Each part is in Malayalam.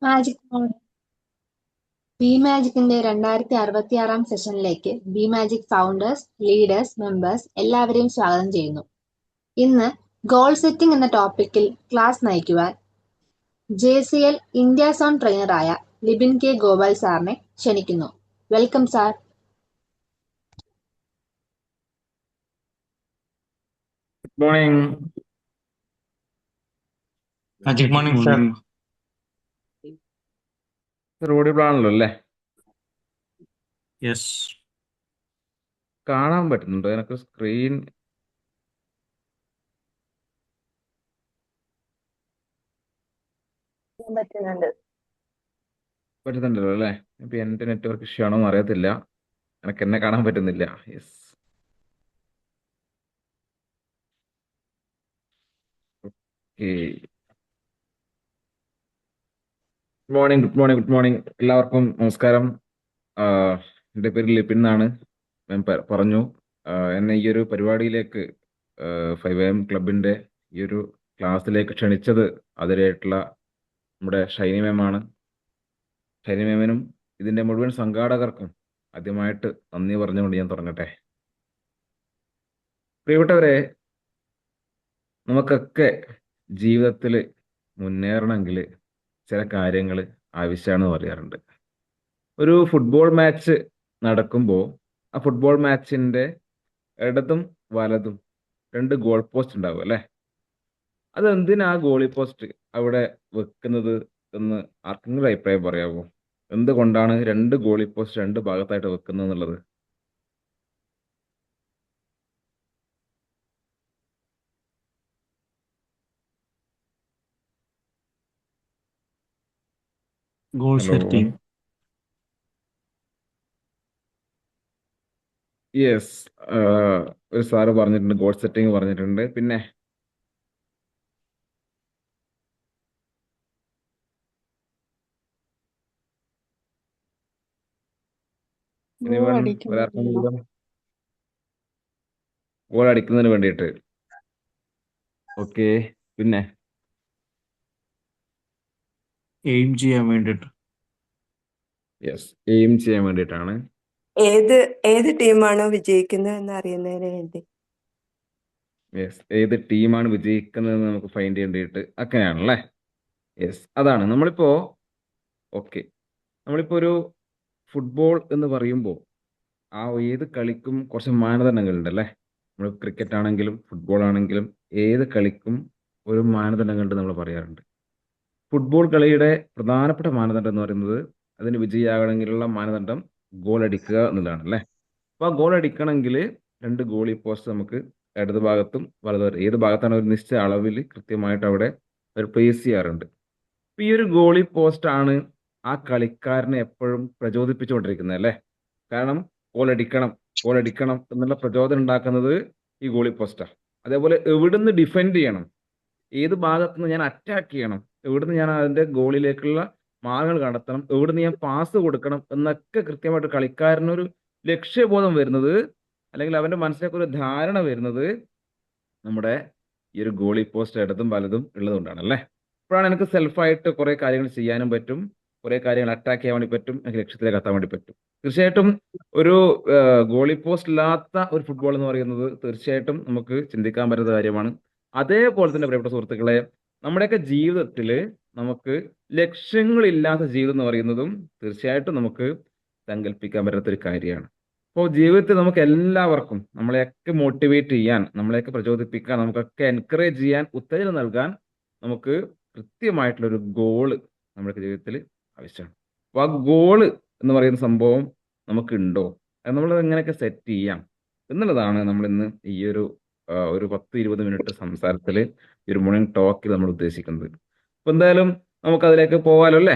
മാജിക് ബി മാജിക്കിന്റെ 2066 സെഷനിലേക്ക് B magic founders, leaders, members എല്ലാവരെയും സ്വാഗതം ചെയ്യുന്നു. ഇന്ന് ഗോൾ സെറ്റിംഗ് എന്ന ടോപ്പിക്കിൽ ക്ലാസ് നയിക്കുവാൻ JCL ഇന്ത്യ സോൺ ട്രെയിനറായ ലിബിൻ കെ ഗോപാൽ സാറിനെ ക്ഷണിക്കുന്നു. Welcome sir. Good morning. Good morning, sir. Sir audible ആണല്ലോ അല്ലേ? Yes. കാണാൻ പറ്റുന്നുണ്ടോ? എനിക്ക് സ്ക്രീൻ പറ്റുന്നുണ്ടല്ലോ അല്ലേ? ഇപ്പൊ എന്റെ നെറ്റ്വർക്ക് ഇഷ്യൂ ആണോ എന്ന് അറിയത്തില്ല. എനിക്ക് എന്നെ കാണാൻ പറ്റുന്നില്ല. യെസ്. ഓക്കെ. ഗുഡ് മോർണിംഗ് എല്ലാവർക്കും നമസ്കാരം. എൻ്റെ പേര് ലിപിൻ എന്നാണ്. ഞാൻ പറഞ്ഞു എന്നെ ഈ ഒരു പരിപാടിയിലേക്ക് 5 AM ക്ലബിന്റെ ഈ ഒരു ക്ലാസ്സിലേക്ക് ക്ഷണിച്ചത് അതിരായിട്ടുള്ള നമ്മുടെ ഷൈനി മാമാണ്. ഷൈനി മാമിനും ഇതിന്റെ മുഴുവൻ സംഘാടകർക്കും ആദ്യമായിട്ട് നന്ദി പറഞ്ഞുകൊണ്ട് ഞാൻ തുടങ്ങട്ടെ. പ്രിയപ്പെട്ടവരെ, നമുക്കൊക്കെ ജീവിതത്തിൽ മുന്നേറണമെങ്കിൽ ചില കാര്യങ്ങൾ ആവശ്യമാണെന്ന് പറയാറുണ്ട്. ഒരു ഫുട്ബോൾ മാച്ച് നടക്കുമ്പോൾ ആ ഫുട്ബോൾ മാച്ചിന്റെ ഇടതും വലതും 2 ഗോൾ പോസ്റ്റ് ഉണ്ടാവും അല്ലേ? അതെന്തിനാ ഗോളി പോസ്റ്റ് അവിടെ വെക്കുന്നത് എന്ന് ആർക്കെങ്കിലും അഭിപ്രായം പറയാമോ? എന്തുകൊണ്ടാണ് 2 ഗോളി പോസ്റ്റ് 2 ഭാഗത്തായിട്ട് വെക്കുന്നത് എന്നുള്ളത്? Goal hello. setting. യെസ്. ഒരു സാറ് പറഞ്ഞിട്ടുണ്ട്, ഗോൾ സെറ്റിംഗ് പറഞ്ഞിട്ടുണ്ട്. പിന്നെ ഗോൾ അടിക്കുന്നതിന് വേണ്ടിയിട്ട്. ഓക്കെ. പിന്നെ Aim ചെയ്യാൻ വേണ്ടിയിട്ട്. യെസ്, എയിം ചെയ്യാൻ വേണ്ടിയിട്ടാണ്. ഏത് ടീമാണോ വിജയിക്കുന്നത് എന്ന് അറിയുന്നതിന് വേണ്ടി. യെസ്, ഏത് ടീമാണ് വിജയിക്കുന്നതെന്ന് നമുക്ക് ഫൈൻഡ് ചെയ്യേണ്ടിയിട്ട് അങ്ങനെയാണല്ലേ? യെസ്, അതാണ് നമ്മളിപ്പോ ഒരു ഫുട്ബോൾ എന്ന് പറയുമ്പോൾ ആ ഏത് കളിക്കും കുറച്ച് മാനദണ്ഡങ്ങളുണ്ട് അല്ലേ? നമ്മൾ ക്രിക്കറ്റ് ആണെങ്കിലും ഫുട്ബോൾ ആണെങ്കിലും ഏത് കളിക്കും ഒരു മാനദണ്ഡങ്ങളുണ്ട് നമ്മൾ പറയാറുണ്ട്. ഫുട്ബോൾ കളിയുടെ പ്രധാനപ്പെട്ട മാനദണ്ഡം എന്ന് പറയുന്നത് അതിന് വിജയിയാകണമെങ്കിലുള്ള മാനദണ്ഡം ഗോൾ അടിക്കുക എന്നുള്ളതാണ് അല്ലേ? അപ്പോൾ ആ ഗോൾ അടിക്കണമെങ്കിൽ 2 ഗോളി പോസ്റ്റ് നമുക്ക് ഇടത് ഭാഗത്തും വലത് ഏത് ഭാഗത്താണ് ഒരു നിശ്ചിത അളവിൽ കൃത്യമായിട്ട് അവിടെ ഒരു പ്ലേസ് ചെയ്യാറുണ്ട്. അപ്പോൾ ഈ ഒരു ഗോളി പോസ്റ്റ് ആണ് ആ കളിക്കാരനെ എപ്പോഴും പ്രചോദിപ്പിച്ചുകൊണ്ടിരിക്കുന്നത് അല്ലേ? കാരണം ഗോൾ അടിക്കണം എന്നുള്ള പ്രചോദനം ഉണ്ടാക്കുന്നത് ഈ ഗോളി പോസ്റ്റാണ്. അതേപോലെ എവിടുന്ന് ഡിഫെൻഡ് ചെയ്യണം, ഏത് ഭാഗത്തുനിന്ന് ഞാൻ അറ്റാക്ക് ചെയ്യണം, എവിടുന്ന് ഞാൻ അതിന്റെ ഗോളിലേക്കുള്ള മാർഗങ്ങൾ കണ്ടെത്തണം, എവിടുന്ന് ഞാൻ പാസ് കൊടുക്കണം എന്നൊക്കെ കൃത്യമായിട്ട് കളിക്കാരനൊരു ലക്ഷ്യബോധം വരുന്നത്, അല്ലെങ്കിൽ അവന്റെ മനസ്സിലേക്ക് ഒരു ധാരണ വരുന്നത് നമ്മുടെ ഈ ഒരു ഗോളി പോസ്റ്റ് ഇടതും വലതും ഉള്ളതുകൊണ്ടാണ് അല്ലേ? അപ്പോഴാണ് എനിക്ക് സെൽഫായിട്ട് കുറെ കാര്യങ്ങൾ ചെയ്യാനും പറ്റും, കുറെ കാര്യങ്ങൾ അറ്റാക്ക് ചെയ്യാൻ വേണ്ടി പറ്റും, എനിക്ക് ലക്ഷ്യത്തിലേക്ക് എത്താൻ വേണ്ടി പറ്റും. തീർച്ചയായിട്ടും ഒരു ഗോളി പോസ്റ്റ് ഇല്ലാത്ത ഒരു ഫുട്ബോൾ എന്ന് പറയുന്നത് തീർച്ചയായിട്ടും നമുക്ക് ചിന്തിക്കാൻ പറ്റുന്ന കാര്യമാണ്. അതേപോലെ തന്നെ പ്രിയപ്പെട്ട സുഹൃത്തുക്കളെ, നമ്മുടെയൊക്കെ ജീവിതത്തിൽ നമുക്ക് ലക്ഷ്യങ്ങളില്ലാത്ത ജീവിതം എന്ന് പറയുന്നതും തീർച്ചയായിട്ടും നമുക്ക് സങ്കല്പിക്കാൻ പറ്റാത്ത ഒരു കാര്യമാണ്. അപ്പോൾ ജീവിതത്തിൽ നമുക്ക് എല്ലാവർക്കും നമ്മളെയൊക്കെ മോട്ടിവേറ്റ് ചെയ്യാൻ, നമ്മളെയൊക്കെ പ്രചോദിപ്പിക്കാൻ, നമുക്കൊക്കെ എൻകറേജ് ചെയ്യാൻ, ഉത്തേജനം നൽകാൻ നമുക്ക് കൃത്യമായിട്ടുള്ള ഒരു ഗോള് നമ്മുടെ ജീവിതത്തിൽ ആവശ്യമാണ്. അപ്പോൾ ആ ഗോള് എന്ന് പറയുന്ന സംഭവം നമുക്കുണ്ടോ, അത് നമ്മൾ എങ്ങനെയൊക്കെ സെറ്റ് ചെയ്യാം എന്നുള്ളതാണ് നമ്മൾ ഇന്ന് ഈ ഒരു 10-20 മിനിറ്റ് സംസാരത്തിൽ ഈ ഒരു മോർണിംഗ് ടോക്കിൽ നമ്മൾ ഉദ്ദേശിക്കുന്നത്. അപ്പൊ എന്തായാലും നമുക്ക് അതിലേക്ക് പോകാലോ അല്ലേ?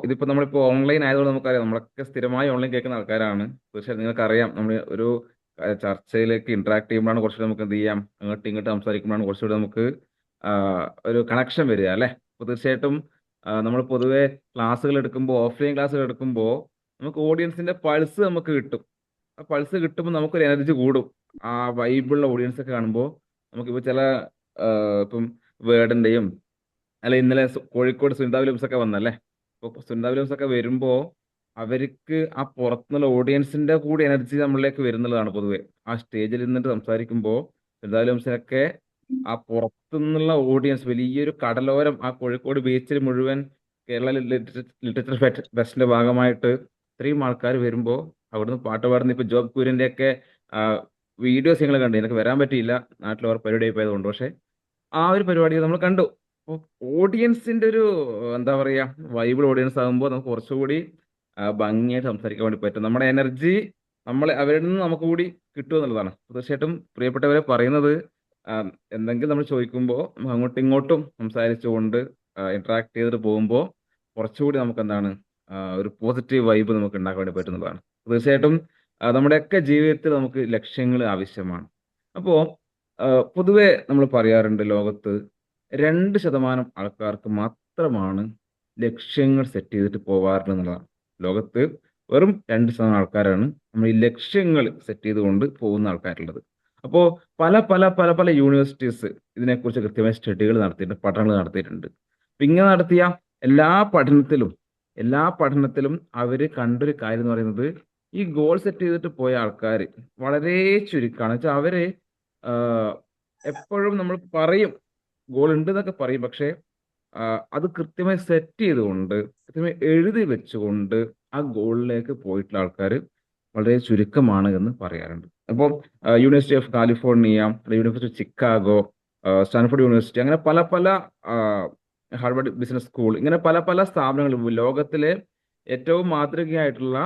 ഇതിപ്പോ നമ്മളിപ്പോ ഓൺലൈൻ ആയതുകൊണ്ട് നമുക്കറിയാം, നമ്മളൊക്കെ സ്ഥിരമായി ഓൺലൈൻ കേൾക്കുന്ന ആൾക്കാരാണ്. തീർച്ചയായും നിങ്ങൾക്കറിയാം, നമ്മൾ ഒരു ചർച്ചയിലേക്ക് ഇന്ററാക്ട് ചെയ്യുമ്പോഴാണ് കുറച്ചുകൂടി നമുക്ക് എന്ത് ചെയ്യാം, അങ്ങോട്ടും ഇങ്ങോട്ട് സംസാരിക്കുമ്പോഴാണ് കുറച്ചുകൂടി നമുക്ക് ഒരു കണക്ഷൻ വരിക അല്ലേ? അപ്പൊ തീർച്ചയായിട്ടും നമ്മൾ പൊതുവെ ക്ലാസ്സുകൾ എടുക്കുമ്പോൾ, ഓഫ്ലൈൻ ക്ലാസ്സുകൾ എടുക്കുമ്പോൾ നമുക്ക് ഓഡിയൻസിന്റെ പൾസ് നമുക്ക് കിട്ടും. ആ പൾസ് കിട്ടുമ്പോൾ നമുക്കൊരു എനർജി കൂടും. ആ വൈബുള്ള ഓഡിയൻസ് ഒക്കെ കാണുമ്പോൾ നമുക്കിപ്പോൾ ചില ഇപ്പം വേർഡിന്റെയും അല്ല, ഇന്നലെ കോഴിക്കോട് സുനിത വില്യംസ് ഒക്കെ വന്നല്ലേ. അപ്പോൾ സുനിത വില്യംസ് ഒക്കെ വരുമ്പോൾ അവർക്ക് ആ പുറത്തുനിന്നുള്ള ഓഡിയൻസിന്റെ കൂടി എനർജി നമ്മളിലേക്ക് വരുന്നുള്ളതാണ് പൊതുവെ. ആ സ്റ്റേജിൽ നിന്നിട്ട് സംസാരിക്കുമ്പോൾ സുനിത വില്യംസിനൊക്കെ ആ പുറത്തുനിന്നുള്ള ഓഡിയൻസ് വലിയൊരു കടലോരം, ആ കോഴിക്കോട് ബീച്ചിൽ മുഴുവൻ കേരള ലിറ്ററേച്ചർ ഫെസ്റ്റിന്റെ ഭാഗമായിട്ട് ഇത്രയും ആൾക്കാർ വരുമ്പോൾ അവിടുന്ന് പാട്ട് പാടുന്ന ഇപ്പൊ ജോബ് കുര്യന്റെ ഒക്കെ വീഡിയോസ് ഞങ്ങൾ കണ്ടു. എനിക്ക് വരാൻ പറ്റിയില്ല, നാട്ടിൽ വേറെ പരിപാടി പോയതുകൊണ്ട്. പക്ഷെ ആ ഒരു പരിപാടി നമ്മൾ കണ്ടു. അപ്പോൾ ഓഡിയൻസിന്റെ ഒരു എന്താ പറയാ വൈബിൾ ഓഡിയൻസ് ആകുമ്പോൾ നമുക്ക് കുറച്ചുകൂടി ഭംഗിയായിട്ട് സംസാരിക്കാൻ വേണ്ടി പറ്റും. നമ്മുടെ എനർജി അവരിൽ നിന്ന് നമുക്ക് കൂടി കിട്ടും എന്നുള്ളതാണ്. തീർച്ചയായിട്ടും പ്രിയപ്പെട്ടവരെ പറയുന്നത്, എന്തെങ്കിലും നമ്മൾ ചോദിക്കുമ്പോൾ നമുക്ക് അങ്ങോട്ടും ഇങ്ങോട്ടും സംസാരിച്ചുകൊണ്ട് ഇന്ററാക്ട് ചെയ്തിട്ട് പോകുമ്പോൾ കുറച്ചുകൂടി നമുക്ക് എന്താണ് ഒരു പോസിറ്റീവ് വൈബ് നമുക്ക് ഉണ്ടാക്കാൻ വേണ്ടി പറ്റുന്നതാണ്. തീർച്ചയായിട്ടും നമ്മുടെയൊക്കെ ജീവിതത്തിൽ നമുക്ക് ലക്ഷ്യങ്ങൾ ആവശ്യമാണ്. അപ്പോൾ പൊതുവെ നമ്മൾ പറയാറുണ്ട്, ലോകത്ത് 2% ആൾക്കാർക്ക് മാത്രമാണ് ലക്ഷ്യങ്ങൾ സെറ്റ് ചെയ്തിട്ട് പോവാറുള്ളത് എന്നുള്ളതാണ്. ലോകത്ത് വെറും 2% ആൾക്കാരാണ് നമ്മൾ ഈ ലക്ഷ്യങ്ങൾ സെറ്റ് ചെയ്തുകൊണ്ട് പോകുന്ന ആൾക്കാരുള്ളത്. അപ്പോൾ പല പല പല പല യൂണിവേഴ്സിറ്റീസ് ഇതിനെക്കുറിച്ച് കൃത്യമായ സ്റ്റഡികൾ നടത്തിയിട്ടുണ്ട്, പഠനങ്ങൾ നടത്തിയിട്ടുണ്ട്. അപ്പൊ ഇങ്ങനെ നടത്തിയ എല്ലാ പഠനത്തിലും അവർ കണ്ടൊരു കാര്യം എന്ന് പറയുന്നത്, ഈ ഗോൾ സെറ്റ് ചെയ്തിട്ട് പോയ ആൾക്കാർ വളരെ ചുരുക്കമാണ്. വെച്ചാൽ അവര് എപ്പോഴും നമ്മൾ പറയും ഗോൾ ഉണ്ട് എന്നൊക്കെ പറയും, പക്ഷെ അത് കൃത്യമായി സെറ്റ് ചെയ്തുകൊണ്ട് കൃത്യമായി എഴുതി വെച്ചുകൊണ്ട് ആ ഗോളിലേക്ക് പോയിട്ടുള്ള ആൾക്കാർ വളരെ ചുരുക്കമാണ് എന്ന് പറയാറുണ്ട്. അപ്പോൾ university of California, university of Chicago, Stanford university, അങ്ങനെ പല പല ഹാർവർഡ് ബിസിനസ് സ്കൂൾ, ഇങ്ങനെ പല പല സ്ഥാപനങ്ങളും, ലോകത്തിലെ ഏറ്റവും മാതൃകയായിട്ടുള്ള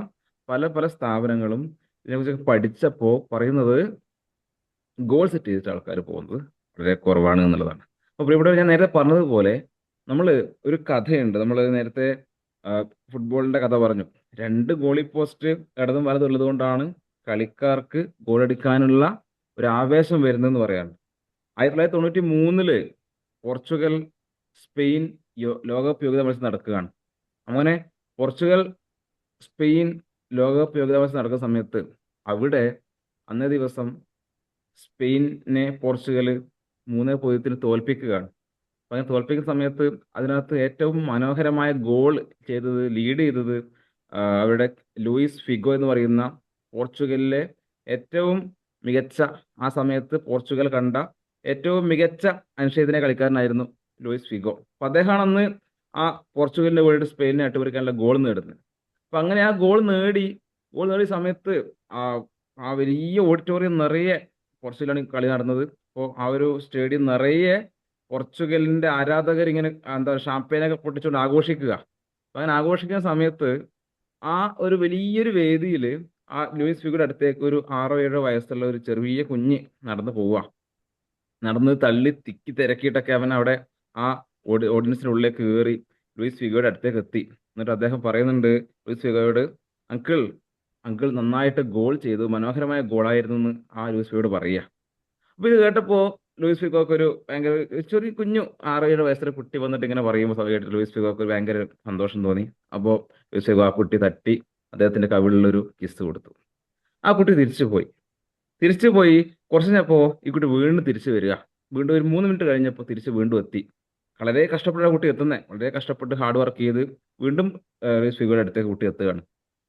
പല പല സ്ഥാപനങ്ങളും ഇതിനെക്കുറിച്ച് പഠിച്ചപ്പോൾ പറയുന്നത് ഗോൾ സെറ്റ് ചെയ്തിട്ട് ആൾക്കാർ പോകുന്നത് വളരെ കുറവാണ് എന്നുള്ളതാണ്. അപ്പോൾ ഇവിടെ ഞാൻ നേരത്തെ പറഞ്ഞതുപോലെ നമ്മൾ ഒരു കഥയുണ്ട്. നമ്മൾ നേരത്തെ ഫുട്ബോളിന്റെ കഥ പറഞ്ഞു. 2 ഗോളി പോസ്റ്റ് ഇടതും വലതും ഉള്ളത് കൊണ്ടാണ് കളിക്കാർക്ക് ഗോളടിക്കാനുള്ള ഒരു ആവേശം വരുന്നതെന്ന് പറയാറുണ്ട്. 1993 പോർച്ചുഗൽ സ്പെയിൻ ലോകകപ്പ് യോഗ്യതാ മത്സരം നടക്കുകയാണ്. അങ്ങനെ പോർച്ചുഗൽ സ്പെയിൻ ലോകകപ്പ് യോഗ്യതാ മത്സരം നടക്കുന്ന സമയത്ത് അവിടെ അന്നേ ദിവസം സ്പെയിനിനെ പോർച്ചുഗൽ 3-0 തോൽപ്പിക്കുകയാണ്. അപ്പൊ അങ്ങനെ തോൽപ്പിക്കുന്ന സമയത്ത് അതിനകത്ത് ഏറ്റവും മനോഹരമായ ഗോൾ ലീഡ് ചെയ്തത് അവരുടെ ലൂയിസ് ഫിഗോ എന്ന് പറയുന്ന പോർച്ചുഗലിലെ ഏറ്റവും മികച്ച, ആ സമയത്ത് പോർച്ചുഗൽ കണ്ട ഏറ്റവും മികച്ച അനുശേധന കളിക്കാരനായിരുന്നു ലൂയിസ് ഫിഗോ. അപ്പൊ അദ്ദേഹമാണ് അന്ന് ആ പോർച്ചുഗലിന്റെ വേണ്ടി സ്പെയിനിനെ അട്ടിമറിക്കാനുള്ള ഗോൾ നേടുന്നത്. അപ്പൊ അങ്ങനെ ആ ഗോൾ നേടിയ സമയത്ത് ആ വലിയ ഓഡിറ്റോറിയം നിറയെ പോർച്ചുഗലാണ് കളി നടന്നത്. അപ്പോൾ ആ ഒരു സ്റ്റേഡിയം നിറയെ പോർച്ചുഗലിന്റെ ആരാധകർ ഇങ്ങനെ എന്താ ഷാമ്പയിനൊക്കെ പൊട്ടിച്ചുകൊണ്ട് ആഘോഷിക്കുക. അപ്പൊ അങ്ങനെ ആഘോഷിക്കുന്ന സമയത്ത് ആ ഒരു വലിയൊരു വേദിയിൽ ആ ലൂയിസ് ഫിഗോയുടെ അടുത്തേക്ക് ഒരു 6-7 വയസ്സുള്ള ഒരു ചെറിയ കുഞ്ഞ് നടന്ന് തള്ളി തിക്കി തിരക്കിയിട്ടൊക്കെ അവൻ അവിടെ ആ ഓഡിയൻസിന്റെ ഉള്ളിലേക്ക് കയറി ലൂയിസ് ഫിഗോയുടെ അടുത്തേക്ക് എത്തി. എന്നിട്ട് അദ്ദേഹം പറയുന്നുണ്ട് ലൂയിസ് ഫിഗോയോട്, അങ്കിൾ നന്നായിട്ട് ഗോൾ ചെയ്തു, മനോഹരമായ ഗോളായിരുന്നു എന്ന് ആ ലൂയിസ് ഫിഗോയോട് പറയുക. അപ്പൊ ഇത് കേട്ടപ്പോ ലൂയിസ് ഫിഗോക്ക് ഒരു ഭയങ്കര ചെറിയ കുഞ്ഞു 6-7 വയസ്സിലെ കുട്ടി വന്നിട്ട് ഇങ്ങനെ പറയുമ്പോൾ സ്വാഭാവികമായിട്ട് ലൂയിസ് ഫിഗോക്ക് ഒരു ഭയങ്കര സന്തോഷം തോന്നി. അപ്പോൾ ലൂയിസ് ഫിഗോ ആ കുട്ടി തട്ടി അദ്ദേഹത്തിന്റെ കവിളിലൊരു കിസ് കൊടുത്തു. ആ കുട്ടി തിരിച്ചു പോയി കുറച്ച് കഴിഞ്ഞപ്പോ ഈ കുട്ടി വീണ്ടും തിരിച്ചു വരിക. വീണ്ടും ഒരു 3 മിനിറ്റ് കഴിഞ്ഞപ്പോൾ വീണ്ടും എത്തി. വളരെ കഷ്ടപ്പെട്ട കുട്ടി എത്തുന്നത്, വളരെ കഷ്ടപ്പെട്ട് ഹാർഡ് വർക്ക് ചെയ്ത് വീണ്ടും ലൂയിസ് ഫിഗോയുടെ അടുത്തേക്ക് കുട്ടി എത്തുകയാണ്.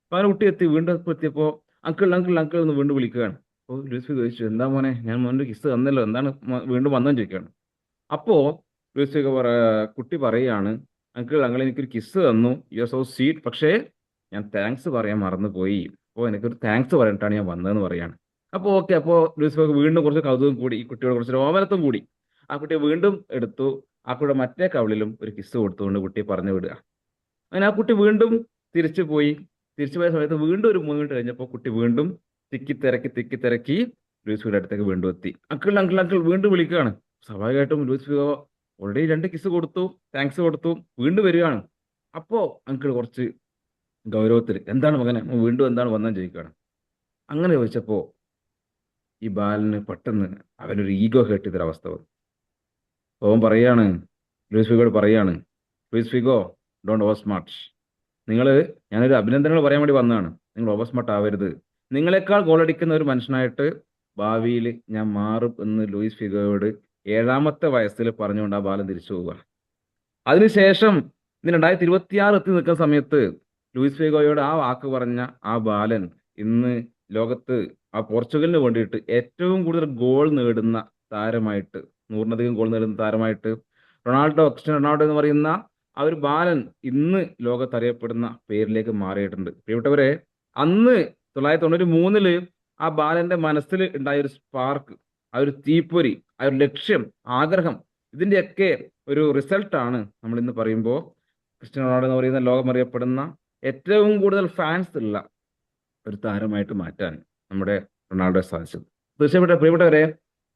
അപ്പൊ അങ്ങനെ കുട്ടി വീണ്ടും എത്തിയപ്പോൾ അങ്കിൾ എന്ന് വീണ്ടും വിളിക്കുകയാണ്. അപ്പോൾ ലൂയിസ് ഫിഗോ ചോദിച്ചു, എന്താ മോനെ, ഞാൻ മോൻ്റെ കിസ് തന്നല്ലോ, എന്താണ് വീണ്ടും വന്നെന്ന് ചോദിക്കുകയാണ്. അപ്പോ ലൂയിസ് ഫിഗോ കുട്ടി പറയുകയാണ്, അങ്കിൾ എനിക്കൊരു കിസ് തന്നു, യു ആർ സോ സ്വീറ്റ്, പക്ഷേ ഞാൻ താങ്ക്സ് പറയാൻ മറന്നുപോയി. അപ്പോൾ എനിക്കൊരു താങ്ക്സ് പറഞ്ഞിട്ടാണ് ഞാൻ വന്നതെന്ന് പറയാണ്. അപ്പോൾ ഓക്കെ, അപ്പോൾ ലൂയിസ് ഫിഗോ വീണ്ടും കുറച്ച് കൗതുകം കൂടി, ഈ കുട്ടിയോട് കുറച്ച് ഓമനത്വം കൂടി. ആ കുട്ടിയെ വീണ്ടും എടുത്തു, ആ കുട്ടിയുടെ മറ്റേ കവിളിലും ഒരു കിസ് കൊടുത്തുകൊണ്ട് കുട്ടിയെ പറഞ്ഞു വിടുക. അങ്ങനെ ആ കുട്ടി വീണ്ടും തിരിച്ചു പോയ സമയത്ത് വീണ്ടും ഒരു 3 മിനിറ്റ് കഴിഞ്ഞപ്പോൾ കുട്ടി വീണ്ടും തിക്കി തിരക്കി ലൂയിസ് ഫിഗോയുടെ അടുത്തേക്ക് വീണ്ടും എത്തി. അങ്കിൾ വീണ്ടും വിളിക്കുകയാണ്. സ്വാഭാവികമായിട്ടും ലൂയിസ് ഫിഗോ ഓൾറെഡി 2 കിസ് കൊടുത്തു, താങ്ക്സ് കൊടുത്തു, വീണ്ടും വരികയാണ്. അപ്പോ അങ്കിൾ കുറച്ച് ഗൗരവത്തിൽ, എന്താണ് മകനെ വീണ്ടും എന്താണ് വന്നെന്ന് ചോദിക്കുകയാണ്. അങ്ങനെ ചോദിച്ചപ്പോ ഈ ബാലന് പെട്ടെന്ന് അവനൊരു ഈഗോ ഹേർട്ട് ചെയ്തൊരവസ്ഥ വന്നു. അവൻ പറയാണ്, ലൂയിസ് ഫിഗോയോട് പറയാണ്, Luis Figo don't over smart. ഞാനൊരു അഭിനന്ദനങ്ങൾ പറയാൻ വേണ്ടി വന്നതാണ്, നിങ്ങൾ ഓവർ സ്മാർട്ട് ആവരുത്. നിങ്ങളെക്കാൾ ഗോളടിക്കുന്ന ഒരു മനുഷ്യനായിട്ട് ഭാവിയിൽ ഞാൻ മാറും എന്ന് ലൂയിസ് ഫിഗോയോട് 7ാമത്തെ വയസ്സിൽ പറഞ്ഞുകൊണ്ട് ആ ബാലൻ തിരിച്ചു പോവുക. അതിനുശേഷം ഇന്ന് 2026 എത്തി നിൽക്കുന്ന സമയത്ത് ലൂയിസ് ഫിഗോയോട് ആ വാക്ക് പറഞ്ഞ ആ ബാലൻ ഇന്ന് ലോകത്ത് ആ പോർച്ചുഗലിന് വേണ്ടിയിട്ട് ഏറ്റവും കൂടുതൽ ഗോൾ നേടുന്ന താരമായിട്ട്, 100-ലധികം ഗോൾ നേടുന്ന താരമായിട്ട് ക്രിസ്ത്യനോ റൊണാൾഡോ എന്ന് പറയുന്ന ആ ഒരു ബാലൻ ഇന്ന് ലോകത്ത് അറിയപ്പെടുന്ന പേരിലേക്ക് മാറിയിട്ടുണ്ട്. പ്രിയപ്പെട്ടവരെ, അന്ന് 1993 ആ ബാലന്റെ മനസ്സിൽ ഉണ്ടായ ഒരു സ്പാർക്ക്, ആ ഒരു തീപ്പൊരി, ആ ഒരു ലക്ഷ്യം, ആഗ്രഹം, ഇതിന്റെയൊക്കെ ഒരു റിസൾട്ടാണ് നമ്മൾ ഇന്ന് പറയുമ്പോൾ ക്രിസ്ത്യനോ റൊണാൾഡോ എന്ന് പറയുന്ന ലോകം അറിയപ്പെടുന്ന ഏറ്റവും കൂടുതൽ ഫാൻസ് ഉള്ള ഒരു താരമായിട്ട് മാറ്റാൻ നമ്മുടെ റൊണാൾഡോ സാധിച്ചത്. തീർച്ചയായിട്ടും പ്രിയപ്പെട്ടവരെ,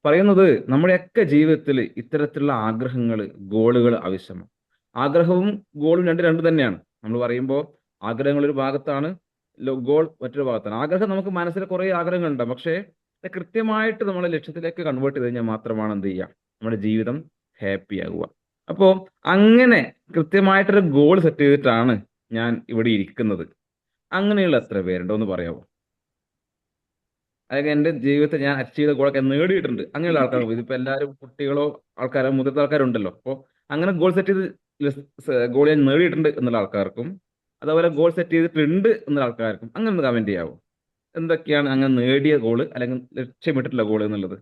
പറയുന്നത് നമ്മുടെയൊക്കെ ജീവിതത്തിൽ ഇത്തരത്തിലുള്ള ആഗ്രഹങ്ങൾ, ഗോളുകൾ ആവശ്യമാണ്. ആഗ്രഹവും ഗോളും രണ്ട് രണ്ട് തന്നെയാണ്. നമ്മൾ പറയുമ്പോൾ ആഗ്രഹങ്ങൾ ഒരു ഭാഗത്താണ്, ഗോൾ മറ്റൊരു ഭാഗത്താണ്. ആഗ്രഹം, നമുക്ക് മനസ്സിൽ കുറേ ആഗ്രഹങ്ങളുണ്ടാകും, പക്ഷേ അത് കൃത്യമായിട്ട് നമ്മളെ ലക്ഷ്യത്തിലേക്ക് കൺവേർട്ട് ചെയ്ത് കഴിഞ്ഞാൽ മാത്രമാണ് എന്ത് ചെയ്യുക, നമ്മുടെ ജീവിതം ഹാപ്പി ആകുക. അപ്പോൾ അങ്ങനെ കൃത്യമായിട്ടൊരു ഗോൾ സെറ്റ് ചെയ്തിട്ടാണ് ഞാൻ ഇവിടെ ഇരിക്കുന്നത്. അങ്ങനെയുള്ള എത്ര പേരുണ്ടോ എന്ന് പറയാമോ? അതൊക്കെ എൻ്റെ ജീവിതത്തിൽ ഞാൻ അച്ചീവ് ചെയ്ത ഗോളൊക്കെ നേടിയിട്ടുണ്ട്. അങ്ങനെയുള്ള ആൾക്കാർ, ഇതിപ്പോൾ എല്ലാവരും കുട്ടികളോ ആൾക്കാരോ മുതിർന്ന ആൾക്കാരുണ്ടല്ലോ. അപ്പോൾ അങ്ങനെ ഗോൾ സെറ്റ് ചെയ്ത് ഗോൾ ഞാൻ നേടിയിട്ടുണ്ട് എന്നുള്ള ആൾക്കാർക്കും, അതുപോലെ ഗോൾ സെറ്റ് ചെയ്തിട്ടുണ്ട് എന്നുള്ള ആൾക്കാർക്കും അങ്ങനെ ഒന്ന് കമന്റ് ചെയ്യാവോ? എന്തൊക്കെയാണ് അങ്ങനെ നേടിയ ഗോള് അല്ലെങ്കിൽ ലക്ഷ്യമിട്ടിട്ടുള്ള ഗോള് എന്നുള്ളത്?